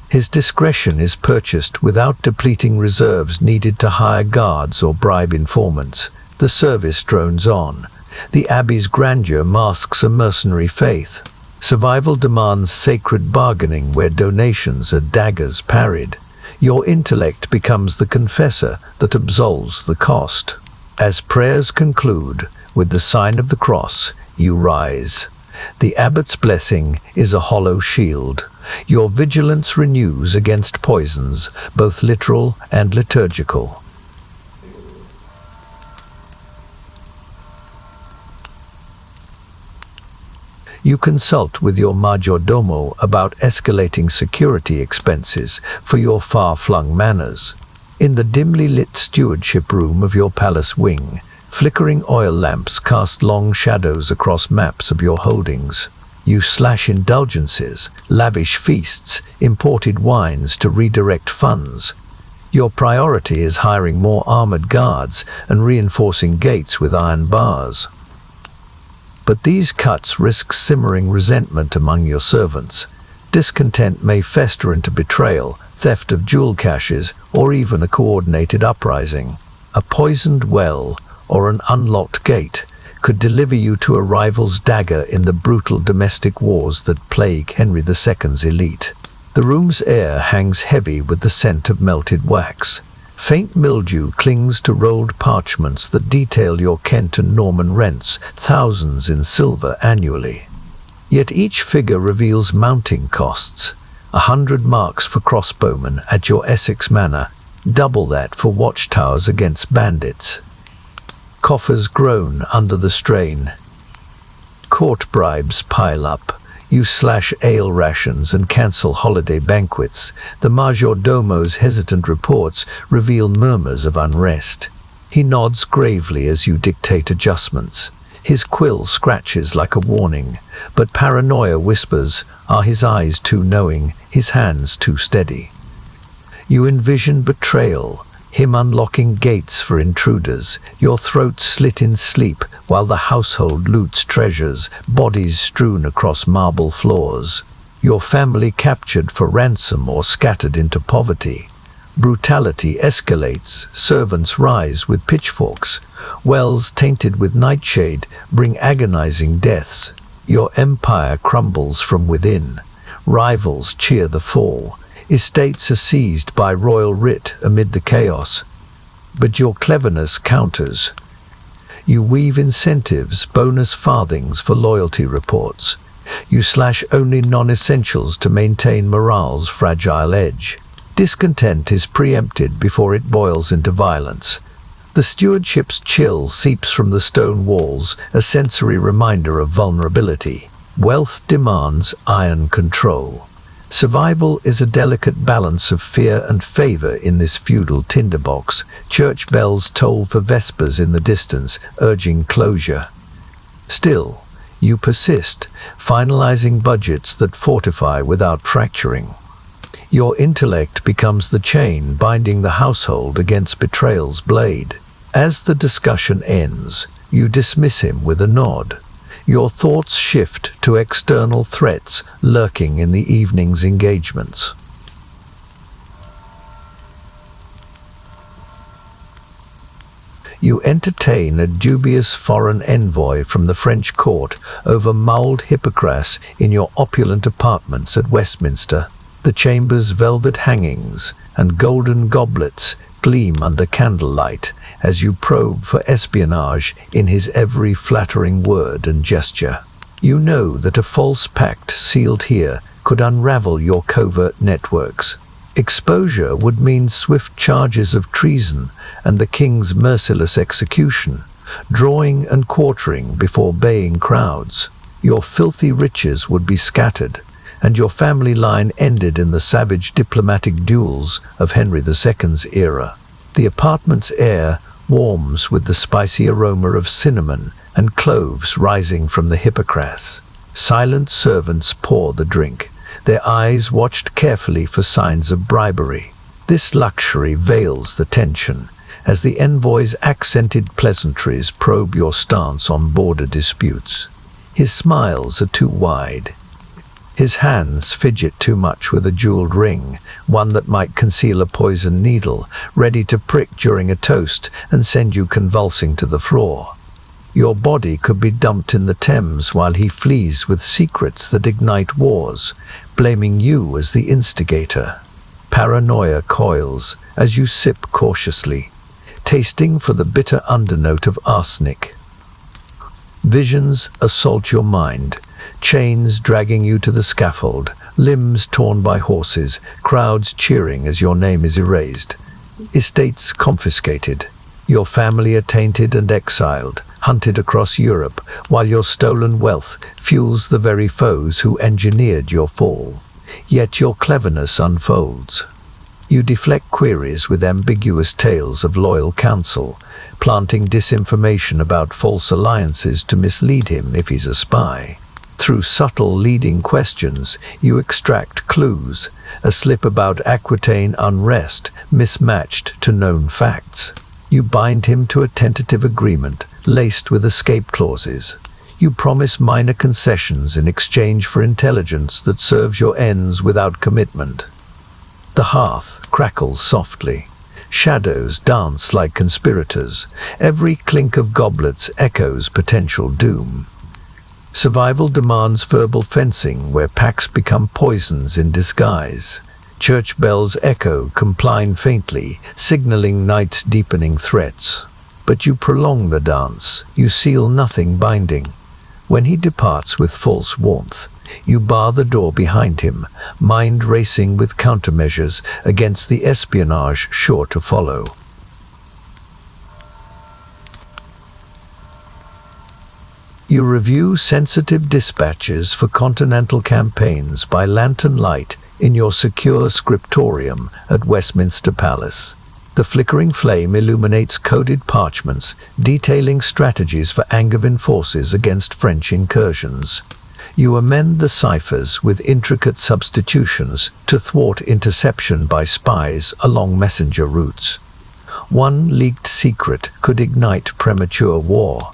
His discretion is purchased without depleting reserves needed to hire guards or bribe informants. The service drones on. The abbey's grandeur masks a mercenary faith. Survival demands sacred bargaining where donations are daggers parried. Your intellect becomes the confessor that absolves the cost. As prayers conclude, with the sign of the cross, you rise. The abbot's blessing is a hollow shield. Your vigilance renews against poisons, both literal and liturgical. You consult with your majordomo about escalating security expenses for your far-flung manors. In the dimly lit stewardship room of your palace wing, flickering oil lamps cast long shadows across maps of your holdings. You slash indulgences, lavish feasts, imported wines to redirect funds. Your priority is hiring more armored guards and reinforcing gates with iron bars. But these cuts risk simmering resentment among your servants. Discontent may fester into betrayal, theft of jewel caches, or even a coordinated uprising. A poisoned well or an unlocked gate could deliver you to a rival's dagger in the brutal domestic wars that plague Henry II's elite. The room's air hangs heavy with the scent of melted wax. Faint mildew clings to rolled parchments that detail your Kent and Norman rents, thousands in silver annually. Yet each figure reveals mounting costs. 100 marks for crossbowmen at your Essex manor, double that for watchtowers against bandits. Coffers groan under the strain. Court bribes pile up. You slash ale rations and cancel holiday banquets. The majordomo's hesitant reports reveal murmurs of unrest. He nods gravely as you dictate adjustments. His quill scratches like a warning, but paranoia whispers, are his eyes too knowing, his hands too steady? You envision betrayal, him unlocking gates for intruders, your throat slit in sleep while the household loots treasures, bodies strewn across marble floors. Your family captured for ransom or scattered into poverty. Brutality escalates, servants rise with pitchforks. Wells tainted with nightshade bring agonizing deaths. Your empire crumbles from within. Rivals cheer the fall. Estates are seized by royal writ amid the chaos. But your cleverness counters. You weave incentives, bonus farthings for loyalty reports. You slash only non-essentials to maintain morale's fragile edge. Discontent is preempted before it boils into violence. The stewardship's chill seeps from the stone walls, a sensory reminder of vulnerability. Wealth demands iron control. Survival is a delicate balance of fear and favor in this feudal tinderbox. Church bells toll for vespers in the distance, urging closure. Still, you persist, finalizing budgets that fortify without fracturing. Your intellect becomes the chain binding the household against betrayal's blade. As the discussion ends, you dismiss him with a nod. Your thoughts shift to external threats lurking in the evening's engagements. You entertain a dubious foreign envoy from the French court over mulled hippocras in your opulent apartments at Westminster. The chamber's velvet hangings and golden goblets gleam under candlelight as you probe for espionage in his every flattering word and gesture. You know that a false pact sealed here could unravel your covert networks. Exposure would mean swift charges of treason and the king's merciless execution, drawing and quartering before baying crowds. Your filthy riches would be scattered, and your family line ended in the savage diplomatic duels of Henry II's era. The apartment's air warms with the spicy aroma of cinnamon and cloves rising from the hippocras. Silent servants pour the drink, their eyes watched carefully for signs of bribery. This luxury veils the tension, as the envoy's accented pleasantries probe your stance on border disputes. His smiles are too wide. His hands fidget too much with a jeweled ring, one that might conceal a poisoned needle, ready to prick during a toast and send you convulsing to the floor. Your body could be dumped in the Thames while he flees with secrets that ignite wars, blaming you as the instigator. Paranoia coils as you sip cautiously, tasting for the bitter undernote of arsenic. Visions assault your mind, chains dragging you to the scaffold, limbs torn by horses, crowds cheering as your name is erased. Estates confiscated. Your family are tainted and exiled, hunted across Europe, while your stolen wealth fuels the very foes who engineered your fall. Yet your cleverness unfolds. You deflect queries with ambiguous tales of loyal counsel, planting disinformation about false alliances to mislead him if he's a spy. Through subtle leading questions, you extract clues, a slip about Aquitaine unrest mismatched to known facts. You bind him to a tentative agreement, laced with escape clauses. You promise minor concessions in exchange for intelligence that serves your ends without commitment. The hearth crackles softly. Shadows dance like conspirators. Every clink of goblets echoes potential doom. Survival demands verbal fencing where pacts become poisons in disguise. Church bells echo, compline faintly, signaling night's deepening threats. But you prolong the dance, you seal nothing binding. When he departs with false warmth, you bar the door behind him, mind racing with countermeasures against the espionage sure to follow. You review sensitive dispatches for continental campaigns by lantern light in your secure scriptorium at Westminster Palace. The flickering flame illuminates coded parchments detailing strategies for Angevin forces against French incursions. You amend the ciphers with intricate substitutions to thwart interception by spies along messenger routes. One leaked secret could ignite premature war.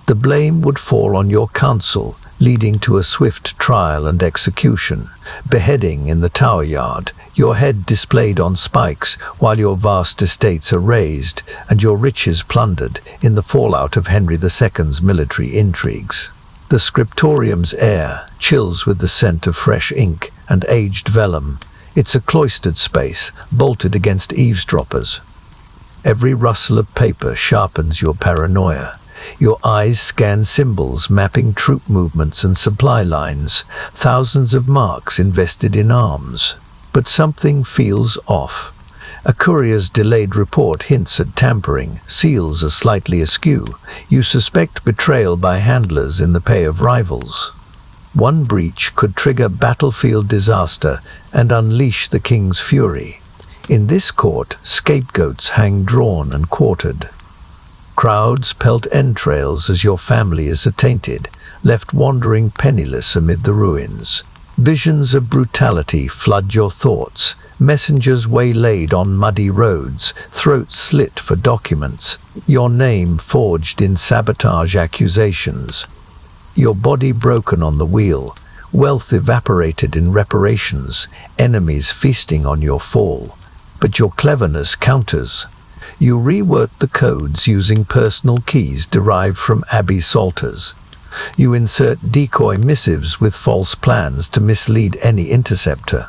The blame would fall on your council, leading to a swift trial and execution, beheading in the Tower Yard, your head displayed on spikes while your vast estates are razed and your riches plundered in the fallout of Henry II's military intrigues. The scriptorium's air chills with the scent of fresh ink and aged vellum. It's a cloistered space, bolted against eavesdroppers. Every rustle of paper sharpens your paranoia. Your eyes scan symbols mapping troop movements and supply lines, thousands of marks invested in arms. But something feels off. A courier's delayed report hints at tampering, seals are slightly askew. You suspect betrayal by handlers in the pay of rivals. One breach could trigger battlefield disaster and unleash the king's fury. In this court, scapegoats hang drawn and quartered. Crowds pelt entrails as your family is tainted, left wandering penniless amid the ruins. Visions of brutality flood your thoughts, messengers waylaid on muddy roads, throats slit for documents, your name forged in sabotage accusations. Your body broken on the wheel, wealth evaporated in reparations, enemies feasting on your fall. But your cleverness counters. You reword the codes using personal keys derived from Abbey Psalters. You insert decoy missives with false plans to mislead any interceptor.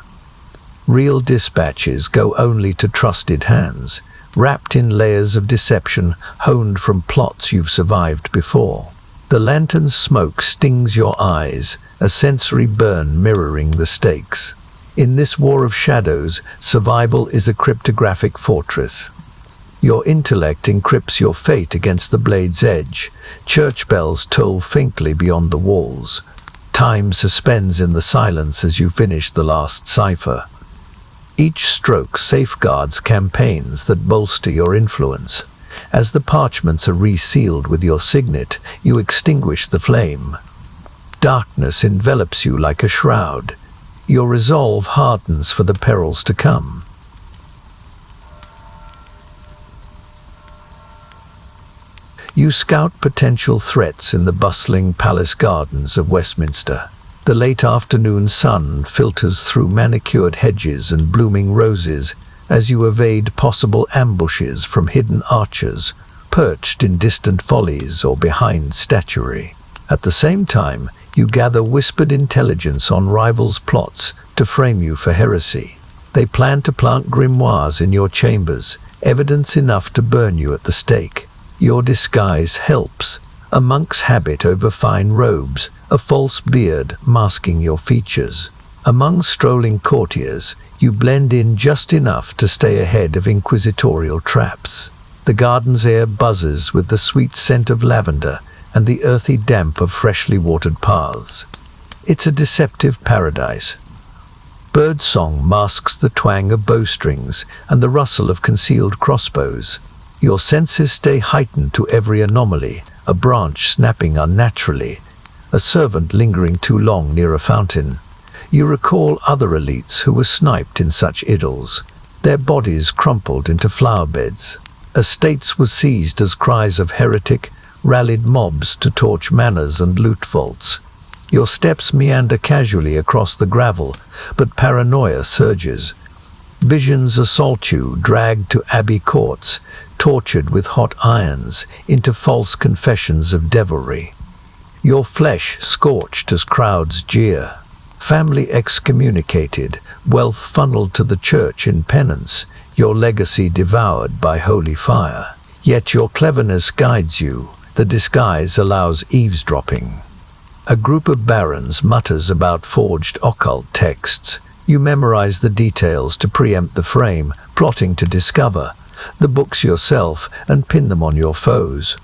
Real dispatches go only to trusted hands, wrapped in layers of deception honed from plots you've survived before. The lantern's smoke stings your eyes, a sensory burn mirroring the stakes. In this war of shadows, survival is a cryptographic fortress. Your intellect encrypts your fate against the blade's edge. Church bells toll faintly beyond the walls. Time suspends in the silence as you finish the last cipher. Each stroke safeguards campaigns that bolster your influence. As the parchments are resealed with your signet, you extinguish the flame. Darkness envelops you like a shroud. Your resolve hardens for the perils to come. You scout potential threats in the bustling palace gardens of Westminster. The late afternoon sun filters through manicured hedges and blooming roses as you evade possible ambushes from hidden archers, perched in distant follies or behind statuary. At the same time, you gather whispered intelligence on rivals' plots to frame you for heresy. They plan to plant grimoires in your chambers, evidence enough to burn you at the stake. Your disguise helps. A monk's habit over fine robes, a false beard masking your features. Among strolling courtiers, you blend in just enough to stay ahead of inquisitorial traps. The garden's air buzzes with the sweet scent of lavender and the earthy damp of freshly watered paths. It's a deceptive paradise. Birdsong masks the twang of bowstrings and the rustle of concealed crossbows. Your senses stay heightened to every anomaly, a branch snapping unnaturally, a servant lingering too long near a fountain. You recall other elites who were sniped in such idyls, their bodies crumpled into flower beds. Estates were seized as cries of heretic, rallied mobs to torch manors and loot vaults. Your steps meander casually across the gravel, but paranoia surges. Visions assault you, dragged to abbey courts, tortured with hot irons, into false confessions of devilry. Your flesh scorched as crowds jeer. Family excommunicated, wealth funneled to the church in penance, your legacy devoured by holy fire. Yet your cleverness guides you, the disguise allows eavesdropping. A group of barons mutters about forged occult texts. You memorize the details to preempt the frame, plotting to discover the books yourself and pin them on your foes.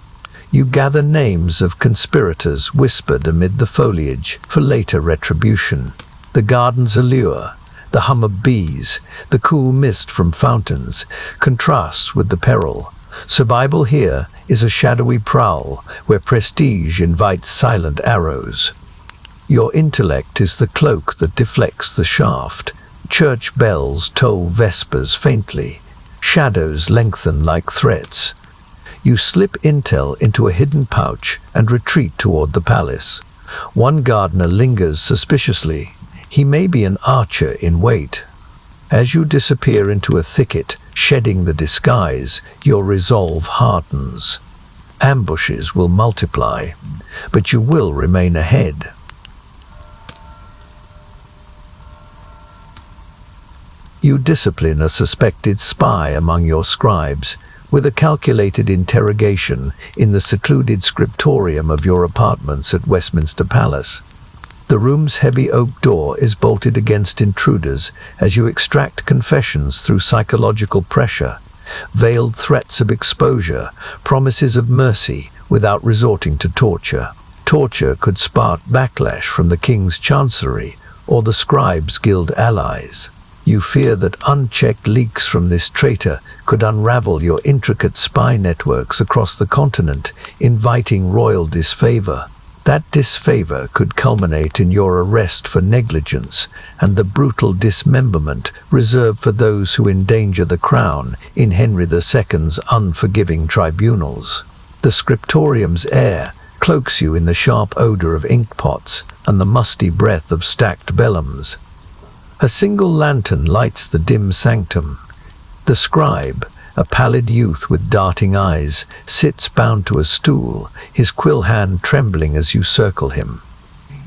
You gather names of conspirators whispered amid the foliage for later retribution. The garden's allure, the hum of bees, the cool mist from fountains, contrasts with the peril. Survival here is a shadowy prowl, where prestige invites silent arrows. Your intellect is the cloak that deflects the shaft. Church bells toll vespers faintly. Shadows lengthen like threats. You slip intel into a hidden pouch and retreat toward the palace. One gardener lingers suspiciously. He may be an archer in wait. As you disappear into a thicket, shedding the disguise, your resolve hardens. Ambushes will multiply, but you will remain ahead. You discipline a suspected spy among your scribes, with a calculated interrogation in the secluded scriptorium of your apartments at Westminster Palace. The room's heavy oak door is bolted against intruders as you extract confessions through psychological pressure, veiled threats of exposure, promises of mercy without resorting to torture. Torture could spark backlash from the King's Chancery or the Scribes' Guild allies. You fear that unchecked leaks from this traitor could unravel your intricate spy networks across the continent, inviting royal disfavor. That disfavor could culminate in your arrest for negligence and the brutal dismemberment reserved for those who endanger the crown in Henry II's unforgiving tribunals. The scriptorium's air cloaks you in the sharp odor of inkpots and the musty breath of stacked vellums. A single lantern lights the dim sanctum. The scribe, a pallid youth with darting eyes, sits bound to a stool, his quill hand trembling as you circle him.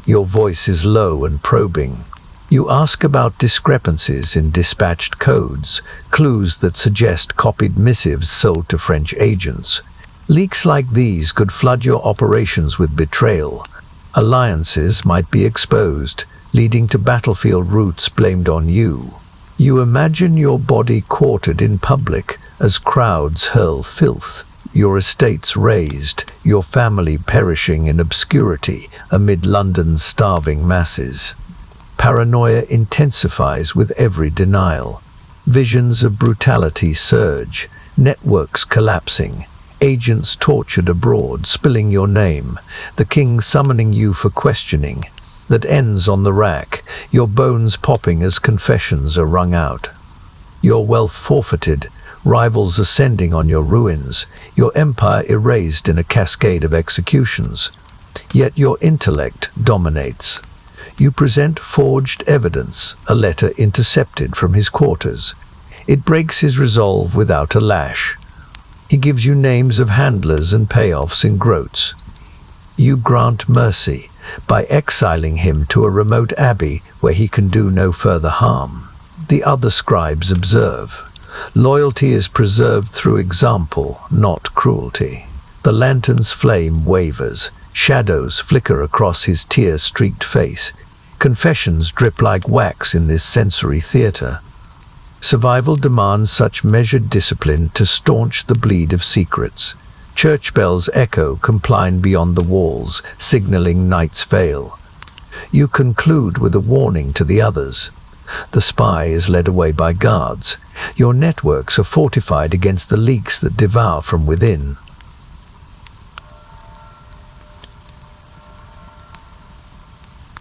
Your voice is low and probing. You ask about discrepancies in dispatched codes, clues that suggest copied missives sold to French agents. Leaks like these could flood your operations with betrayal. Alliances might be exposed, leading to battlefield routes blamed on you. You imagine your body quartered in public as crowds hurl filth, your estates razed, your family perishing in obscurity amid London's starving masses. Paranoia intensifies with every denial. Visions of brutality surge, networks collapsing, agents tortured abroad spilling your name, the king summoning you for questioning that ends on the rack, your bones popping as confessions are wrung out. Your wealth forfeited, rivals ascending on your ruins, your empire erased in a cascade of executions. Yet your intellect dominates. You present forged evidence, a letter intercepted from his quarters. It breaks his resolve without a lash. He gives you names of handlers and payoffs in groats. You grant mercy by exiling him to a remote abbey where he can do no further harm. The other scribes observe. Loyalty is preserved through example, not cruelty. The lantern's flame wavers. Shadows flicker across his tear-streaked face. Confessions drip like wax in this sensory theater. Survival demands such measured discipline to staunch the bleed of secrets. Church bells echo compline beyond the walls, signaling night's veil. You conclude with a warning to the others. The spy is led away by guards. Your networks are fortified against the leaks that devour from within.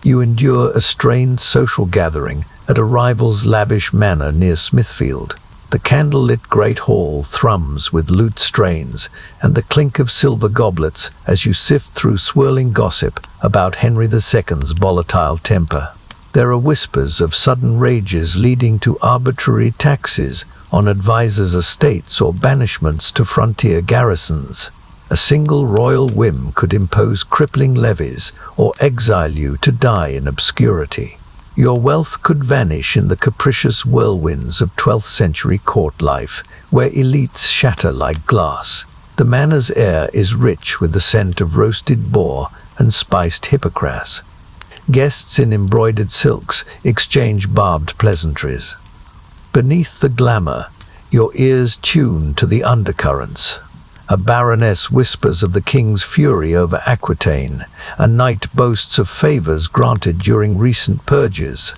You endure a strained social gathering at a rival's lavish manor near Smithfield. The candlelit great hall thrums with lute strains and the clink of silver goblets as you sift through swirling gossip about Henry II's volatile temper. There are whispers of sudden rages leading to arbitrary taxes on advisors' estates or banishments to frontier garrisons. A single royal whim could impose crippling levies or exile you to die in obscurity. Your wealth could vanish in the capricious whirlwinds of 12th century court life, where elites shatter like glass. The manor's air is rich with the scent of roasted boar and spiced hippocras. Guests in embroidered silks exchange barbed pleasantries. Beneath the glamour, your ears tune to the undercurrents. A baroness whispers of the king's fury over Aquitaine. A knight boasts of favors granted during recent purges.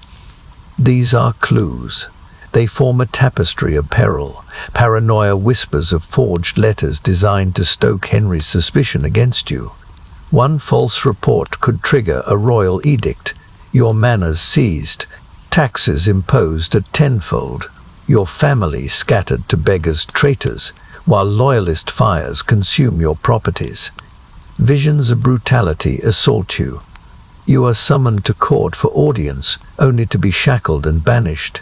These are clues. They form a tapestry of peril. Paranoia whispers of forged letters designed to stoke Henry's suspicion against you. One false report could trigger a royal edict. Your manors seized, taxes imposed at tenfold, your family scattered to beggars' traitors, while loyalist fires consume your properties. Visions of brutality assault you. You are summoned to court for audience, only to be shackled and banished.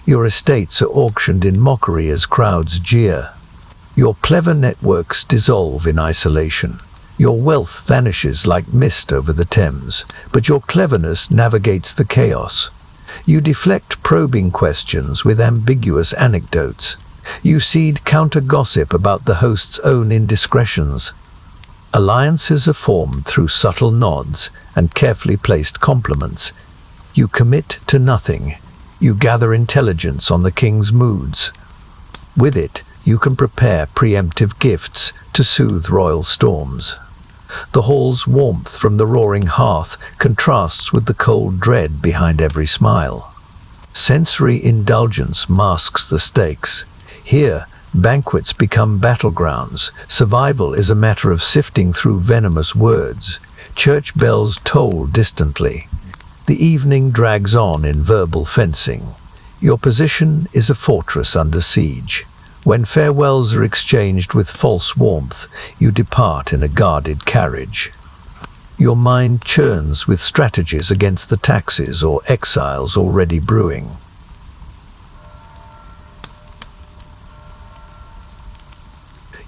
Your estates are auctioned in mockery as crowds jeer. Your clever networks dissolve in isolation. Your wealth vanishes like mist over the Thames, but your cleverness navigates the chaos. You deflect probing questions with ambiguous anecdotes. You seed counter-gossip about the host's own indiscretions. Alliances are formed through subtle nods and carefully placed compliments. You commit to nothing. You gather intelligence on the king's moods. With it, you can prepare preemptive gifts to soothe royal storms. The hall's warmth from the roaring hearth contrasts with the cold dread behind every smile. Sensory indulgence masks the stakes. Here, banquets become battlegrounds. Survival is a matter of sifting through venomous words. Church bells toll distantly. The evening drags on in verbal fencing. Your position is a fortress under siege. When farewells are exchanged with false warmth, you depart in a guarded carriage. Your mind churns with strategies against the taxes or exiles already brewing.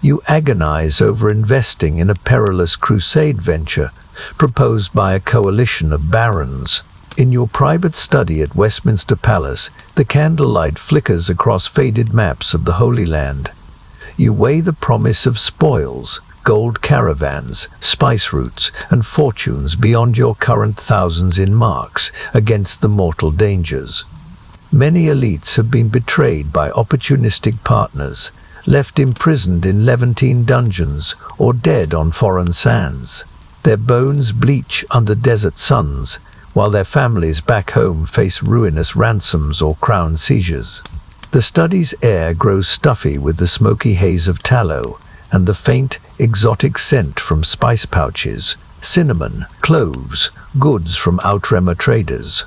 You agonize over investing in a perilous crusade venture proposed by a coalition of barons. In your private study at Westminster Palace, the candlelight flickers across faded maps of the Holy Land. You weigh the promise of spoils, gold caravans, spice routes, and fortunes beyond your current thousands in marks against the mortal dangers. Many elites have been betrayed by opportunistic partners, left imprisoned in Levantine dungeons or dead on foreign sands. Their bones bleach under desert suns, while their families back home face ruinous ransoms or crown seizures. The study's air grows stuffy with the smoky haze of tallow and the faint, exotic scent from spice pouches, cinnamon, cloves, goods from Outremer traders.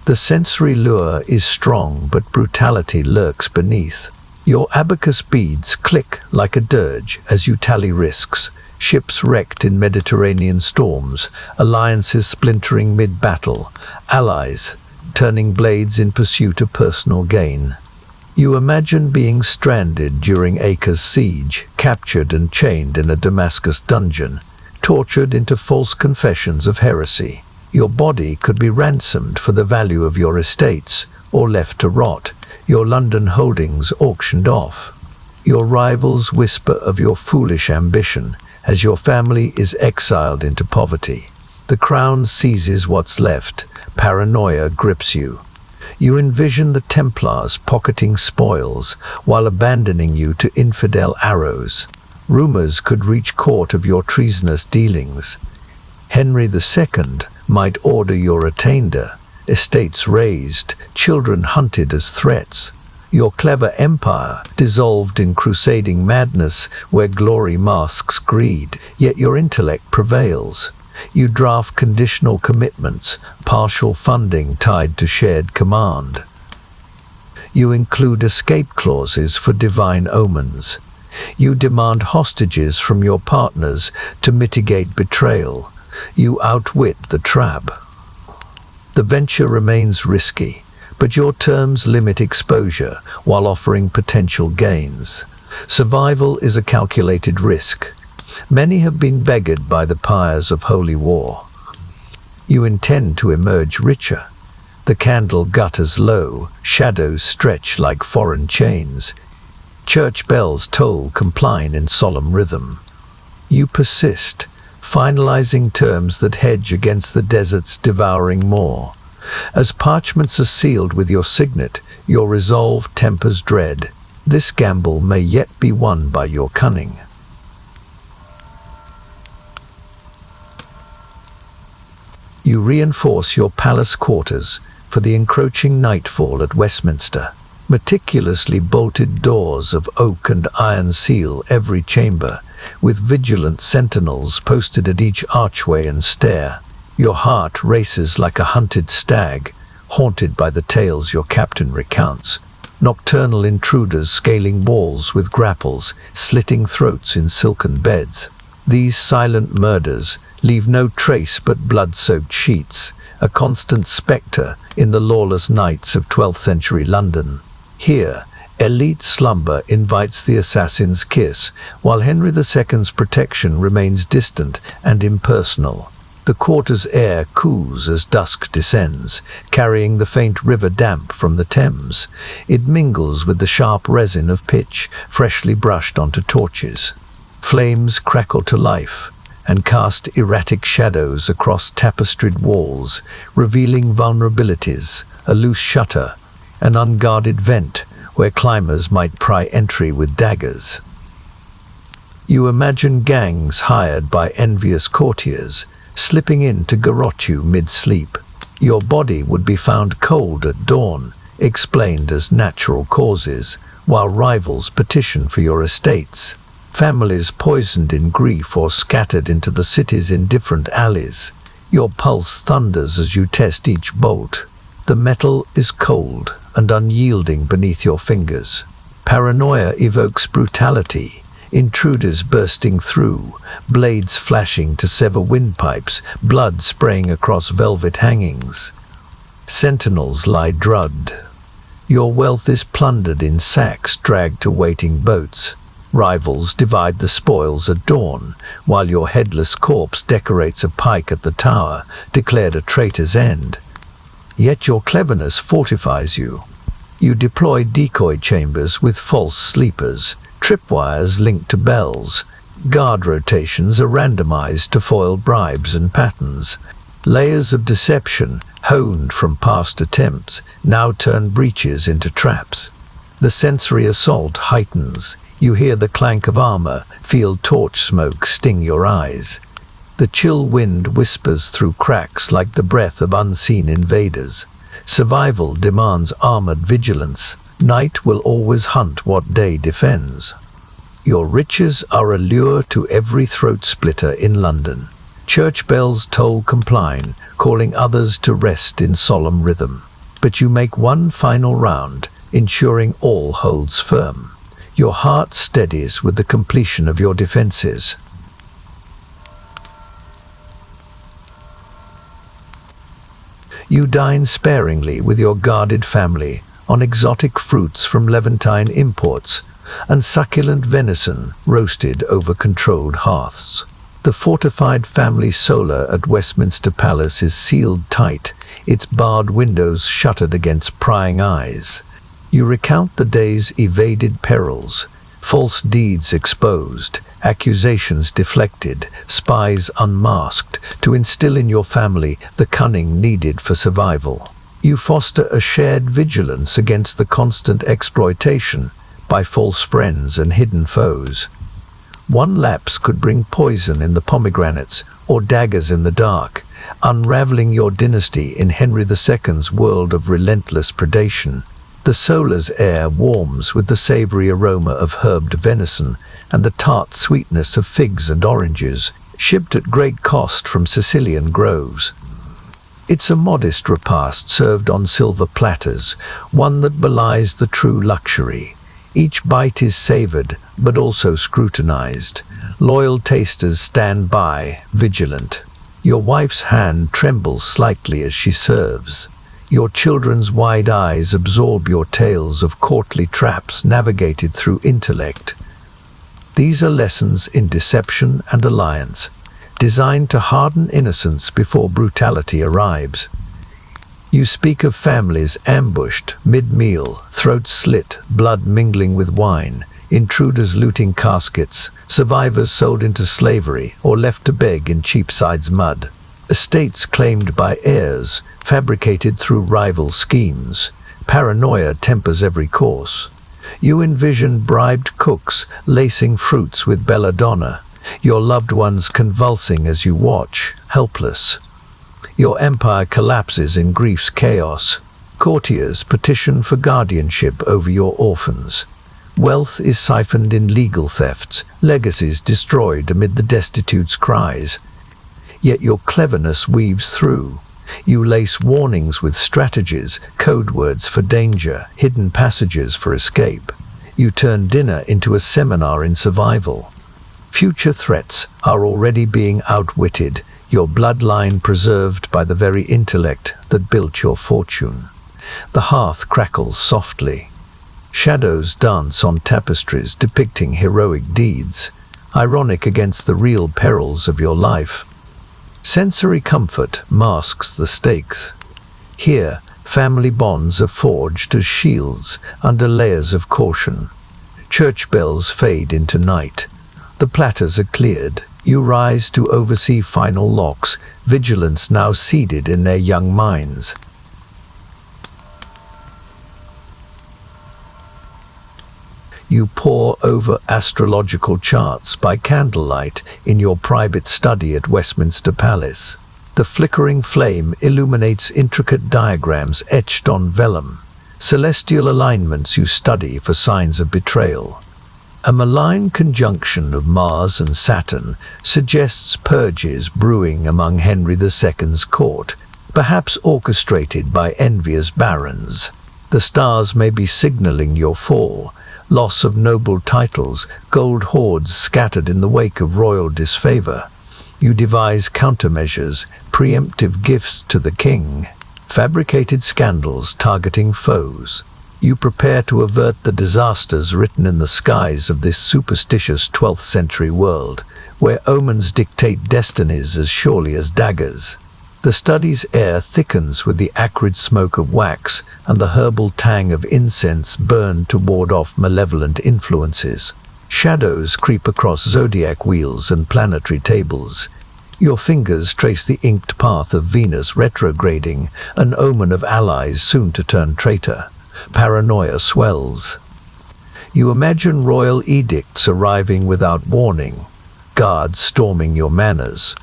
The sensory lure is strong, but brutality lurks beneath. Your abacus beads click like a dirge as you tally risks. Ships wrecked in Mediterranean storms, alliances splintering mid-battle, allies turning blades in pursuit of personal gain. You imagine being stranded during Acre's siege, captured and chained in a Damascus dungeon, tortured into false confessions of heresy. Your body could be ransomed for the value of your estates, or left to rot, your London holdings auctioned off. Your rivals whisper of your foolish ambition as your family is exiled into poverty. The crown seizes what's left. Paranoia grips you. You envision the Templars pocketing spoils while abandoning you to infidel arrows. Rumors could reach court of your treasonous dealings. Henry II might order your attainder, estates razed, children hunted as threats. Your clever empire dissolved in crusading madness where glory masks greed, yet your intellect prevails. You draft conditional commitments, partial funding tied to shared command. You include escape clauses for divine omens. You demand hostages from your partners to mitigate betrayal. You outwit the trap. The venture remains risky, but your terms limit exposure while offering potential gains. Survival is a calculated risk. Many have been beggared by the pyres of holy war. You intend to emerge richer. The candle gutters low, shadows stretch like foreign chains. Church bells toll compline in solemn rhythm. You persist, finalizing terms that hedge against the desert's devouring maw. As parchments are sealed with your signet, your resolve tempers dread. This gamble may yet be won by your cunning. You reinforce your palace quarters for the encroaching nightfall at Westminster. Meticulously bolted doors of oak and iron seal every chamber, with vigilant sentinels posted at each archway and stair. Your heart races like a hunted stag, haunted by the tales your captain recounts. Nocturnal intruders scaling walls with grapples, slitting throats in silken beds. These silent murders leave no trace but blood-soaked sheets, a constant spectre in the lawless nights of 12th century London. Here, elite slumber invites the assassin's kiss, while Henry II's protection remains distant and impersonal. The quarter's air cools as dusk descends, carrying the faint river damp from the Thames. It mingles with the sharp resin of pitch, freshly brushed onto torches. Flames crackle to life and cast erratic shadows across tapestried walls, revealing vulnerabilities, a loose shutter, an unguarded vent where climbers might pry entry with daggers. You imagine gangs hired by envious courtiers, slipping in to garrote you mid-sleep. Your body would be found cold at dawn, explained as natural causes, while rivals petition for your estates. Families poisoned in grief or scattered into the city's indifferent alleys. Your pulse thunders as you test each bolt. The metal is cold and unyielding beneath your fingers. Paranoia evokes brutality. Intruders bursting through, blades flashing to sever windpipes, blood spraying across velvet hangings. Sentinels lie drugged. Your wealth is plundered in sacks dragged to waiting boats. Rivals divide the spoils at dawn, while your headless corpse decorates a pike at the tower, declared a traitor's end. Yet your cleverness fortifies you. You deploy decoy chambers with false sleepers, tripwires linked to bells. Guard rotations are randomized to foil bribes and patterns. Layers of deception, honed from past attempts, now turn breaches into traps. The sensory assault heightens. You hear the clank of armor, feel torch smoke sting your eyes. The chill wind whispers through cracks like the breath of unseen invaders. Survival demands armored vigilance. Night will always hunt what day defends. Your riches are a lure to every throat splitter in London. Church bells toll compline, calling others to rest in solemn rhythm. But you make one final round, ensuring all holds firm. Your heart steadies with the completion of your defenses. You dine sparingly with your guarded family on exotic fruits from Levantine imports and succulent venison roasted over controlled hearths. The fortified family solar at Westminster Palace is sealed tight, its barred windows shuttered against prying eyes. You recount the day's evaded perils, false deeds exposed, accusations deflected, spies unmasked, to instill in your family the cunning needed for survival. You foster a shared vigilance against the constant exploitation by false friends and hidden foes. One lapse could bring poison in the pomegranates or daggers in the dark, unraveling your dynasty in Henry II's world of relentless predation. The solar's air warms with the savory aroma of herbed venison and the tart sweetness of figs and oranges, shipped at great cost from Sicilian groves. It's a modest repast served on silver platters, one that belies the true luxury. Each bite is savored, but also scrutinized. Loyal tasters stand by, vigilant. Your wife's hand trembles slightly as she serves. Your children's wide eyes absorb your tales of courtly traps navigated through intellect. These are lessons in deception and alliance, designed to harden innocence before brutality arrives. You speak of families ambushed mid-meal, throats slit, blood mingling with wine, intruders looting caskets, survivors sold into slavery or left to beg in Cheapside's mud, estates claimed by heirs, fabricated through rival schemes. Paranoia tempers every course. You envision bribed cooks lacing fruits with belladonna, your loved ones convulsing as you watch, helpless. Your empire collapses in grief's chaos. Courtiers petition for guardianship over your orphans. Wealth is siphoned in legal thefts, legacies destroyed amid the destitute's cries. Yet your cleverness weaves through. You lace warnings with strategies, code words for danger, hidden passages for escape. You turn dinner into a seminar in survival. Future threats are already being outwitted, your bloodline preserved by the very intellect that built your fortune. The hearth crackles softly. Shadows dance on tapestries depicting heroic deeds, ironic against the real perils of your life. Sensory comfort masks the stakes. Here, family bonds are forged as shields under layers of caution. Church bells fade into night. The platters are cleared. You rise to oversee final locks, vigilance now seeded in their young minds. You pore over astrological charts by candlelight in your private study at Westminster Palace. The flickering flame illuminates intricate diagrams etched on vellum, celestial alignments you study for signs of betrayal. A malign conjunction of Mars and Saturn suggests purges brewing among Henry II's court, perhaps orchestrated by envious barons. The stars may be signaling your fall, loss of noble titles, gold hoards scattered in the wake of royal disfavor. You devise countermeasures, preemptive gifts to the king, fabricated scandals targeting foes. You prepare to avert the disasters written in the skies of this superstitious 12th century world, where omens dictate destinies as surely as daggers. The study's air thickens with the acrid smoke of wax and the herbal tang of incense burned to ward off malevolent influences. Shadows creep across zodiac wheels and planetary tables. Your fingers trace the inked path of Venus retrograding, an omen of allies soon to turn traitor. Paranoia swells. You imagine royal edicts arriving without warning, guards storming your manors,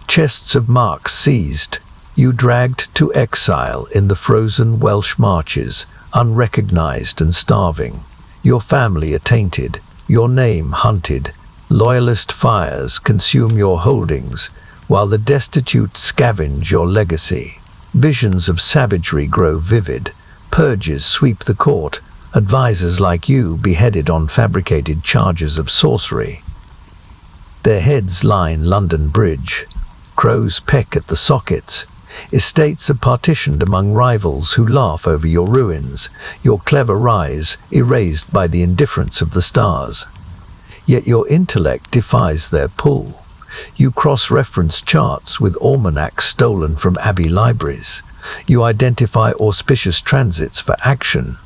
chests of marks seized, you dragged to exile in the frozen Welsh marches, unrecognized and starving. Your family are tainted, your name hunted. Loyalist fires consume your holdings, while the destitute scavenge your legacy. Visions of savagery grow vivid. Purges sweep the court, advisors like you beheaded on fabricated charges of sorcery. Their heads line London Bridge. Crows peck at the sockets. Estates are partitioned among rivals who laugh over your ruins, your clever rise erased by the indifference of the stars. Yet your intellect defies their pull. You cross-reference charts with almanacs stolen from abbey libraries. You identify auspicious transits for action.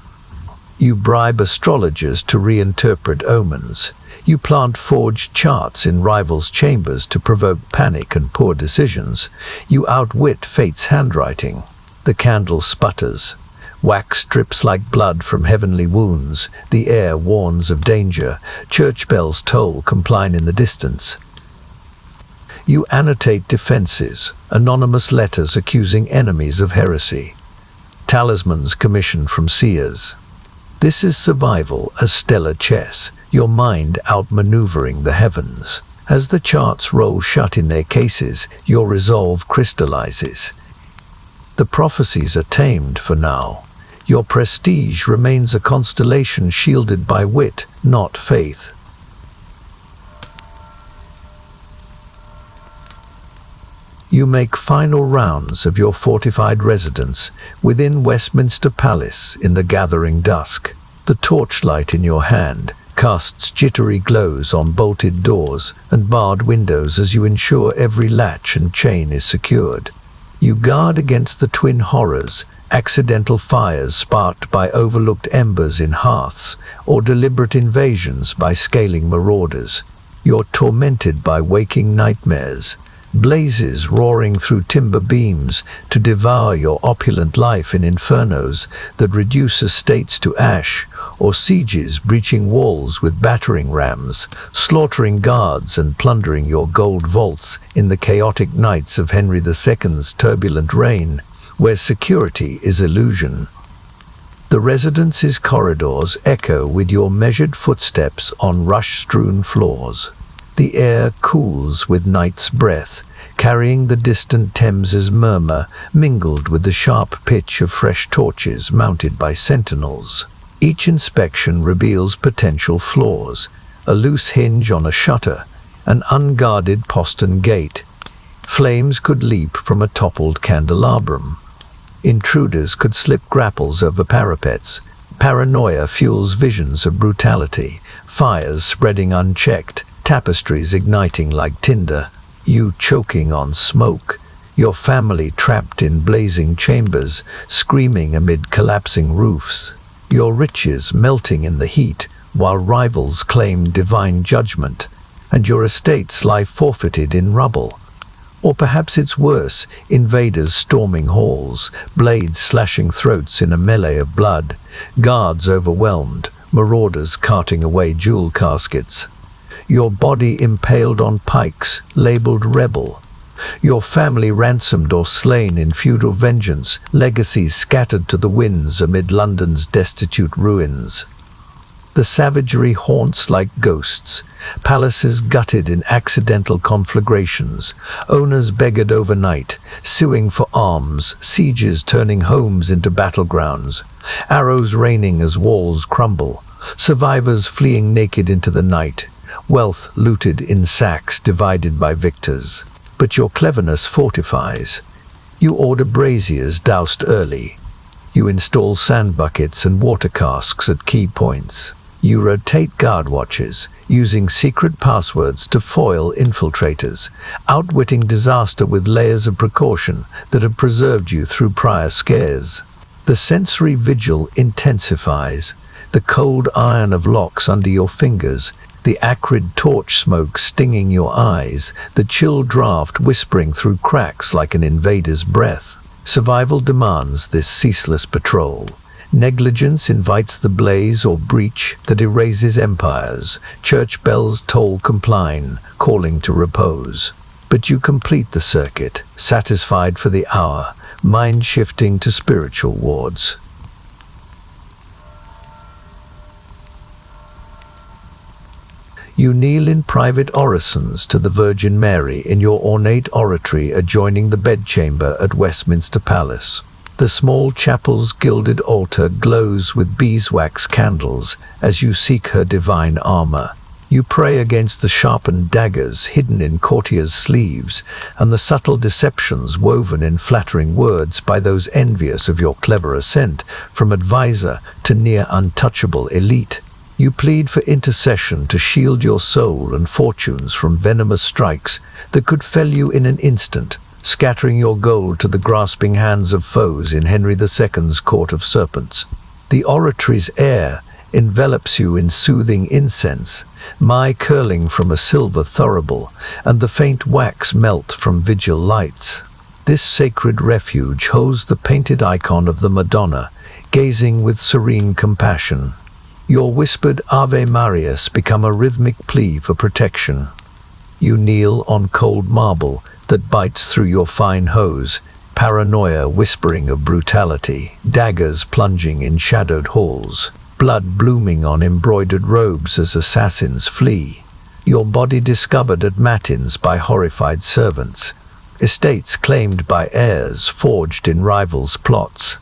You bribe astrologers to reinterpret omens. You plant forged charts in rivals' chambers to provoke panic and poor decisions. You outwit fate's handwriting. The candle sputters. Wax drips like blood from heavenly wounds. The air warns of danger. Church bells toll compline in the distance. You annotate defenses, anonymous letters accusing enemies of heresy. Talismans commissioned from seers. This is survival as stellar chess, your mind outmaneuvering the heavens. As the charts roll shut in their cases, your resolve crystallizes. The prophecies are tamed for now. Your prestige remains a constellation shielded by wit, not faith. You make final rounds of your fortified residence within Westminster Palace in the gathering dusk. The torchlight in your hand casts jittery glows on bolted doors and barred windows as you ensure every latch and chain is secured. You guard against the twin horrors, accidental fires sparked by overlooked embers in hearths, or deliberate invasions by scaling marauders. You're tormented by waking nightmares, blazes roaring through timber beams to devour your opulent life in infernos that reduce estates to ash, or sieges breaching walls with battering rams, slaughtering guards and plundering your gold vaults in the chaotic nights of Henry II's turbulent reign, where security is illusion. The residence's corridors echo with your measured footsteps on rush-strewn floors. The air cools with night's breath, carrying the distant Thames's murmur mingled with the sharp pitch of fresh torches mounted by sentinels. Each inspection reveals potential flaws: a loose hinge on a shutter, an unguarded postern gate. Flames could leap from a toppled candelabrum. Intruders could slip grapples over parapets. Paranoia fuels visions of brutality, fires spreading unchecked, tapestries igniting like tinder, you choking on smoke, your family trapped in blazing chambers, screaming amid collapsing roofs, your riches melting in the heat while rivals claim divine judgment, and your estates lie forfeited in rubble. Or perhaps it's worse, invaders storming halls, blades slashing throats in a melee of blood, guards overwhelmed, marauders carting away jewel caskets. Your body impaled on pikes, labeled rebel. Your family ransomed or slain in feudal vengeance, legacies scattered to the winds amid London's destitute ruins. The savagery haunts like ghosts, palaces gutted in accidental conflagrations, owners beggared overnight, suing for alms, sieges turning homes into battlegrounds, arrows raining as walls crumble, survivors fleeing naked into the night, wealth looted in sacks divided by victors. But your cleverness fortifies. You order braziers doused early. You install sand buckets and water casks at key points. You rotate guard watches, using secret passwords to foil infiltrators, outwitting disaster with layers of precaution that have preserved you through prior scares. The sensory vigil intensifies. The cold iron of locks under your fingers, the acrid torch smoke stinging your eyes, the chill draft whispering through cracks like an invader's breath. Survival demands this ceaseless patrol. Negligence invites the blaze or breach that erases empires. Church bells toll compline, calling to repose. But you complete the circuit, satisfied for the hour, mind shifting to spiritual wards. You kneel in private orisons to the Virgin Mary in your ornate oratory adjoining the bedchamber at Westminster Palace. The small chapel's gilded altar glows with beeswax candles as you seek her divine armor. You pray against the sharpened daggers hidden in courtiers' sleeves and the subtle deceptions woven in flattering words by those envious of your clever ascent, from advisor to near untouchable elite. You plead for intercession to shield your soul and fortunes from venomous strikes that could fell you in an instant, scattering your gold to the grasping hands of foes in Henry II's court of serpents. The oratory's air envelops you in soothing incense, myrrh curling from a silver thurible, and the faint wax melt from vigil lights. This sacred refuge holds the painted icon of the Madonna, gazing with serene compassion. Your whispered Ave Marias become a rhythmic plea for protection. You kneel on cold marble that bites through your fine hose, paranoia whispering of brutality, daggers plunging in shadowed halls, blood blooming on embroidered robes as assassins flee. Your body discovered at matins by horrified servants, estates claimed by heirs forged in rivals' plots.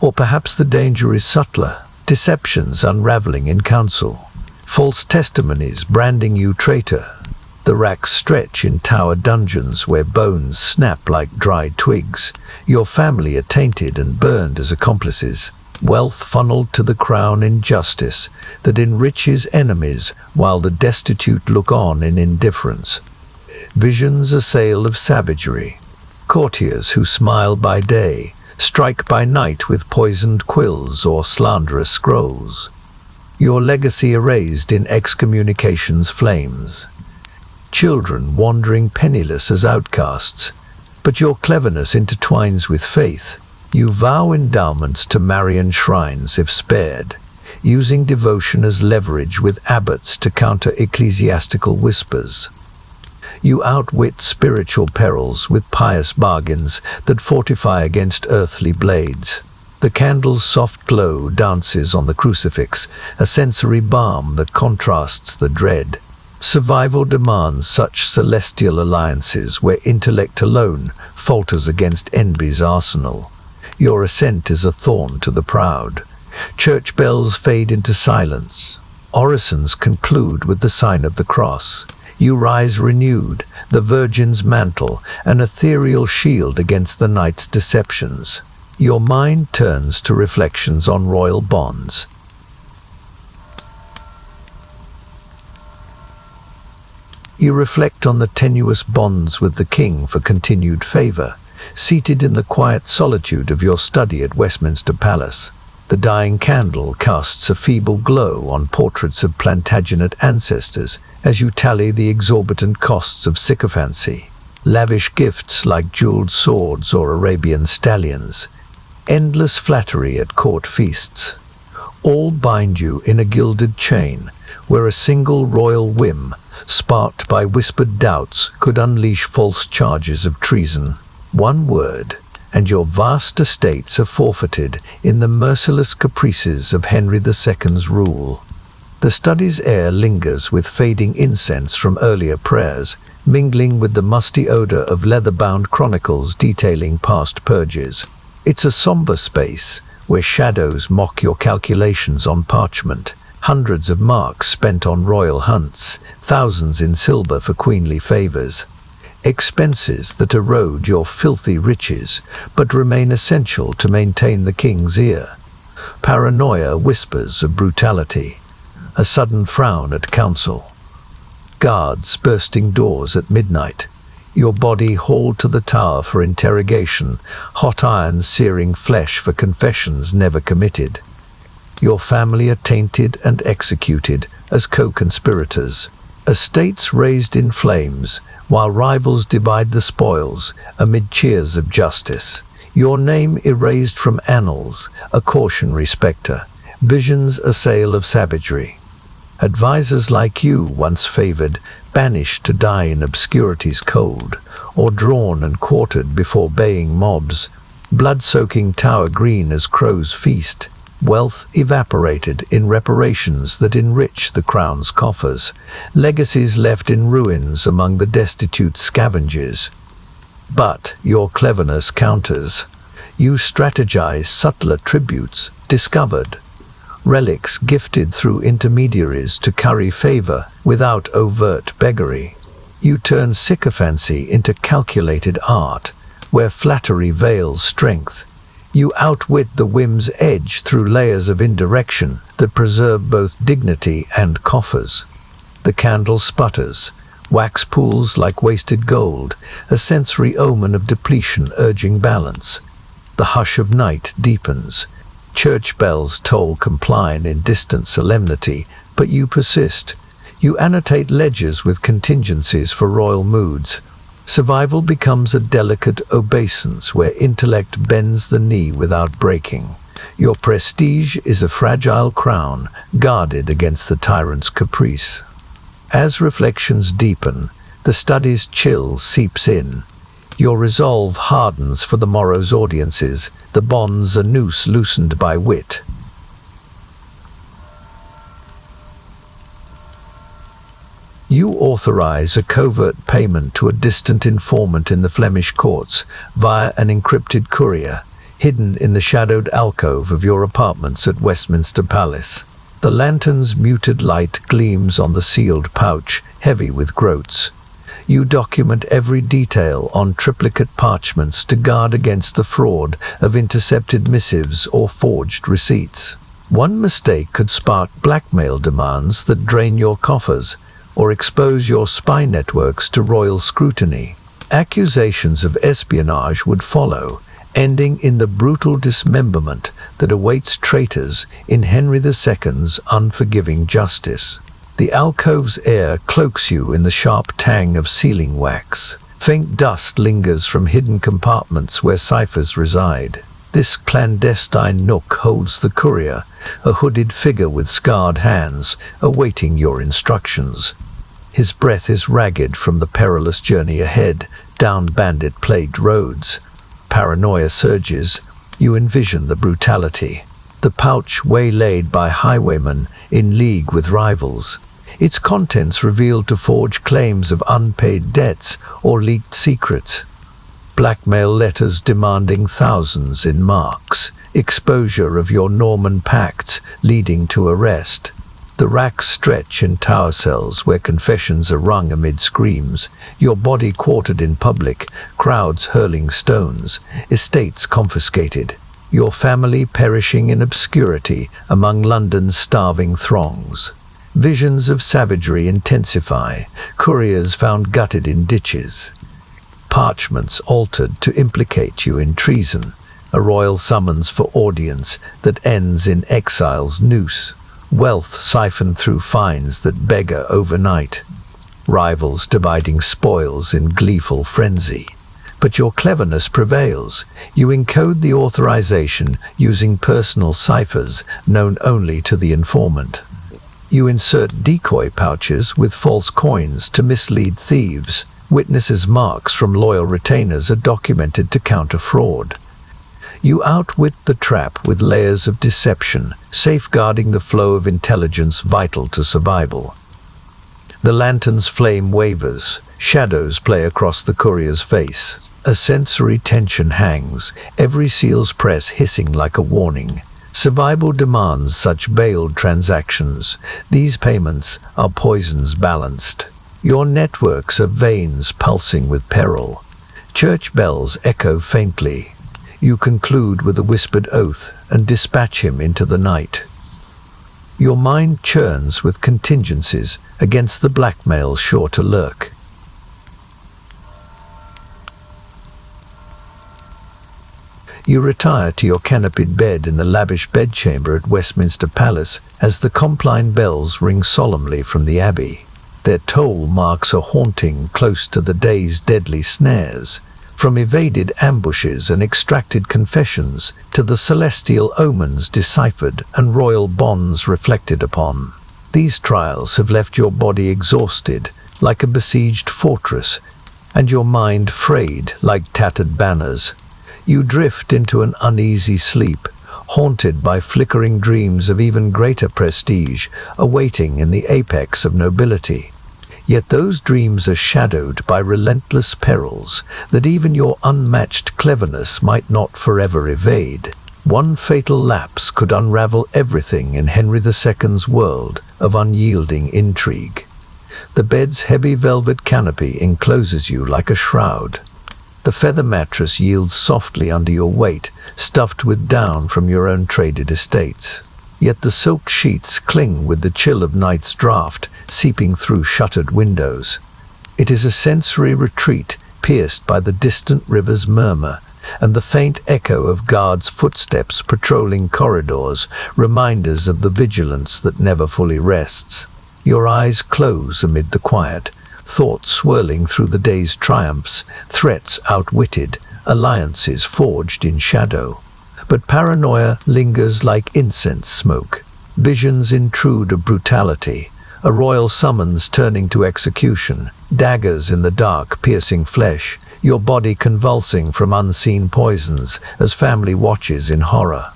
Or perhaps the danger is subtler. Deceptions unraveling in council, false testimonies branding you traitor, The racks stretch in tower dungeons where bones snap like dried twigs. Your family are tainted and burned as accomplices. Wealth funneled to the crown in justice that enriches enemies while the destitute look on in indifference. Visions assail of savagery. Courtiers who smile by day strike by night with poisoned quills or slanderous scrolls. Your legacy erased in excommunication's flames. Children wandering penniless as outcasts, but your cleverness intertwines with faith. You vow endowments to Marian shrines if spared, using devotion as leverage with abbots to counter ecclesiastical whispers. You outwit spiritual perils with pious bargains that fortify against earthly blades. The candle's soft glow dances on the crucifix, a sensory balm that contrasts the dread. Survival demands such celestial alliances where intellect alone falters against envy's arsenal. Your ascent is a thorn to the proud. Church bells fade into silence. Orisons conclude with the sign of the cross. You rise renewed, the Virgin's mantle, an ethereal shield against the night's deceptions. Your mind turns to reflections on royal bonds. You reflect on the tenuous bonds with the king for continued favor, seated in the quiet solitude of your study at Westminster Palace. The dying candle casts a feeble glow on portraits of Plantagenet ancestors as you tally the exorbitant costs of sycophancy. Lavish gifts like jeweled swords or Arabian stallions. Endless flattery at court feasts. All bind you in a gilded chain, where a single royal whim, sparked by whispered doubts, could unleash false charges of treason. One word, and your vast estates are forfeited in the merciless caprices of Henry II's rule. The study's air lingers with fading incense from earlier prayers, mingling with the musty odor of leather-bound chronicles detailing past purges. It's a somber space, where shadows mock your calculations on parchment, hundreds of marks spent on royal hunts, thousands in silver for queenly favors. Expenses that erode your filthy riches, but remain essential to maintain the king's ear. Paranoia whispers of brutality. A sudden frown at council. Guards bursting doors at midnight. Your body hauled to the tower for interrogation, hot irons searing flesh for confessions never committed. Your family are tainted and executed as co-conspirators. Estates raised in flames, while rivals divide the spoils amid cheers of justice. Your name erased from annals, a cautionary spectre. Visions assail of savagery. Advisors like you, once favored, banished to die in obscurity's cold, or drawn and quartered before baying mobs. Blood-soaking tower green as crows feast. Wealth evaporated in reparations that enrich the crown's coffers, legacies left in ruins among the destitute scavengers. But your cleverness counters. You strategize subtler tributes, discovered. Relics gifted through intermediaries to curry favor without overt beggary. You turn sycophancy into calculated art, where flattery veils strength. You outwit the whim's edge through layers of indirection that preserve both dignity and coffers. The candle sputters, wax pools like wasted gold, a sensory omen of depletion urging balance. The hush of night deepens. Church bells toll compline in distant solemnity, but you persist. You annotate ledgers with contingencies for royal moods. Survival becomes a delicate obeisance where intellect bends the knee without breaking. Your prestige is a fragile crown, guarded against the tyrant's caprice. As reflections deepen, the study's chill seeps in. Your resolve hardens for the morrow's audiences, the bonds a noose loosened by wit. You authorize a covert payment to a distant informant in the Flemish courts via an encrypted courier, hidden in the shadowed alcove of your apartments at Westminster Palace. The lantern's muted light gleams on the sealed pouch, heavy with groats. You document every detail on triplicate parchments to guard against the fraud of intercepted missives or forged receipts. One mistake could spark blackmail demands that drain your coffers, or expose your spy networks to royal scrutiny. Accusations of espionage would follow, ending in the brutal dismemberment that awaits traitors in Henry II's unforgiving justice. The alcove's air cloaks you in the sharp tang of sealing wax. Faint dust lingers from hidden compartments where ciphers reside. This clandestine nook holds the courier, a hooded figure with scarred hands, awaiting your instructions. His breath is ragged from the perilous journey ahead, down bandit-plagued roads. Paranoia surges. You envision the brutality. The pouch waylaid by highwaymen in league with rivals. Its contents revealed to forge claims of unpaid debts or leaked secrets. Blackmail letters demanding thousands in marks. Exposure of your Norman pacts leading to arrest. The racks stretch in tower cells where confessions are wrung amid screams, your body quartered in public, crowds hurling stones, estates confiscated, your family perishing in obscurity among London's starving throngs. Visions of savagery intensify, couriers found gutted in ditches. Parchments altered to implicate you in treason, a royal summons for audience that ends in exile's noose. Wealth siphoned through fines that beggar overnight. Rivals dividing spoils in gleeful frenzy. But your cleverness prevails. You encode the authorization using personal ciphers known only to the informant. You insert decoy pouches with false coins to mislead thieves. Witnesses' marks from loyal retainers are documented to counter fraud. You outwit the trap with layers of deception, safeguarding the flow of intelligence vital to survival. The lantern's flame wavers, shadows play across the courier's face. A sensory tension hangs, every seal's press hissing like a warning. Survival demands such veiled transactions. These payments are poisons balanced. Your networks are veins pulsing with peril. Church bells echo faintly. You conclude with a whispered oath and dispatch him into the night. Your mind churns with contingencies against the blackmail sure to lurk. You retire to your canopied bed in the lavish bedchamber at Westminster Palace as the Compline bells ring solemnly from the Abbey. Their toll marks a haunting close to the day's deadly snares. From evaded ambushes and extracted confessions to the celestial omens deciphered and royal bonds reflected upon. These trials have left your body exhausted, like a besieged fortress, and your mind frayed like tattered banners. You drift into an uneasy sleep, haunted by flickering dreams of even greater prestige awaiting in the apex of nobility. Yet those dreams are shadowed by relentless perils that even your unmatched cleverness might not forever evade. One fatal lapse could unravel everything in Henry II's world of unyielding intrigue. The bed's heavy velvet canopy encloses you like a shroud. The feather mattress yields softly under your weight, stuffed with down from your own traded estates. Yet the silk sheets cling with the chill of night's draught, seeping through shuttered windows. It is a sensory retreat pierced by the distant river's murmur and the faint echo of guards' footsteps patrolling corridors, reminders of the vigilance that never fully rests. Your eyes close amid the quiet, thoughts swirling through the day's triumphs, threats outwitted, alliances forged in shadow. But paranoia lingers like incense smoke. Visions intrude of brutality, a royal summons turning to execution, daggers in the dark piercing flesh, your body convulsing from unseen poisons as family watches in horror.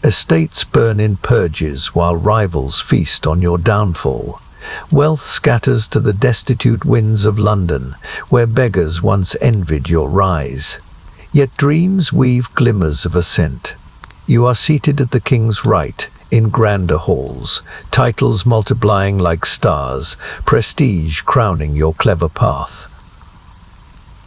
Estates burn in purges while rivals feast on your downfall. Wealth scatters to the destitute winds of London, where beggars once envied your rise. Yet dreams weave glimmers of ascent. You are seated at the king's right, in grander halls, titles multiplying like stars, prestige crowning your clever path.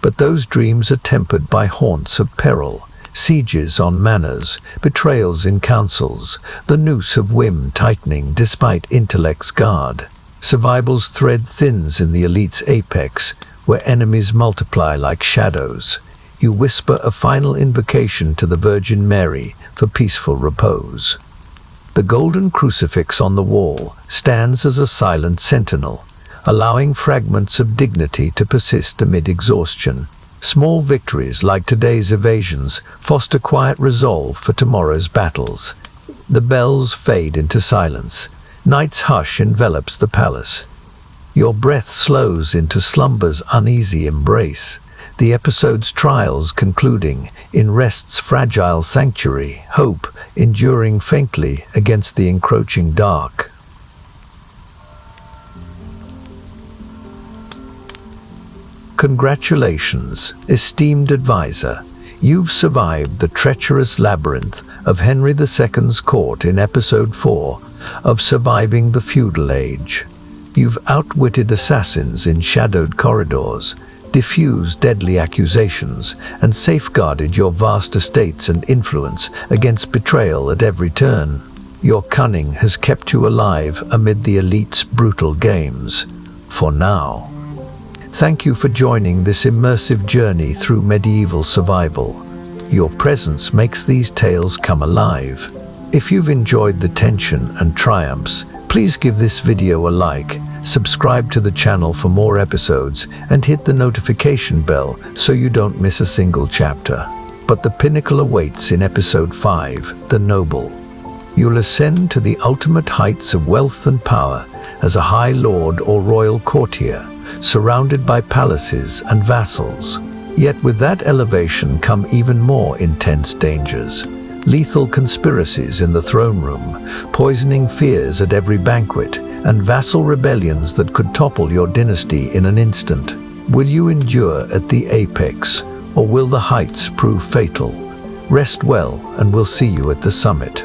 But those dreams are tempered by haunts of peril, sieges on manors, betrayals in councils, the noose of whim tightening despite intellect's guard. Survival's thread thins in the elite's apex, where enemies multiply like shadows. You whisper a final invocation to the Virgin Mary for peaceful repose. The golden crucifix on the wall stands as a silent sentinel, allowing fragments of dignity to persist amid exhaustion. Small victories like today's evasions foster quiet resolve for tomorrow's battles. The bells fade into silence. Night's hush envelops the palace. Your breath slows into slumber's uneasy embrace. The episode's trials concluding in rest's fragile sanctuary, hope enduring faintly against the encroaching dark. Congratulations, esteemed advisor. You've survived the treacherous labyrinth of Henry II's court in episode 4 of Surviving the Feudal Age. You've outwitted assassins in shadowed corridors, diffused deadly accusations, and safeguarded your vast estates and influence against betrayal at every turn. Your cunning has kept you alive amid the elite's brutal games. For now. Thank you for joining this immersive journey through medieval survival. Your presence makes these tales come alive. If you've enjoyed the tension and triumphs, please give this video a like, subscribe to the channel for more episodes, and hit the notification bell so you don't miss a single chapter. But the pinnacle awaits in episode 5, The Noble. You'll ascend to the ultimate heights of wealth and power as a high lord or royal courtier, surrounded by palaces and vassals. Yet with that elevation come even more intense dangers. Lethal conspiracies in the throne room, poisoning fears at every banquet, and vassal rebellions that could topple your dynasty in an instant. Will you endure at the apex, or will the heights prove fatal? Rest well, and we'll see you at the summit.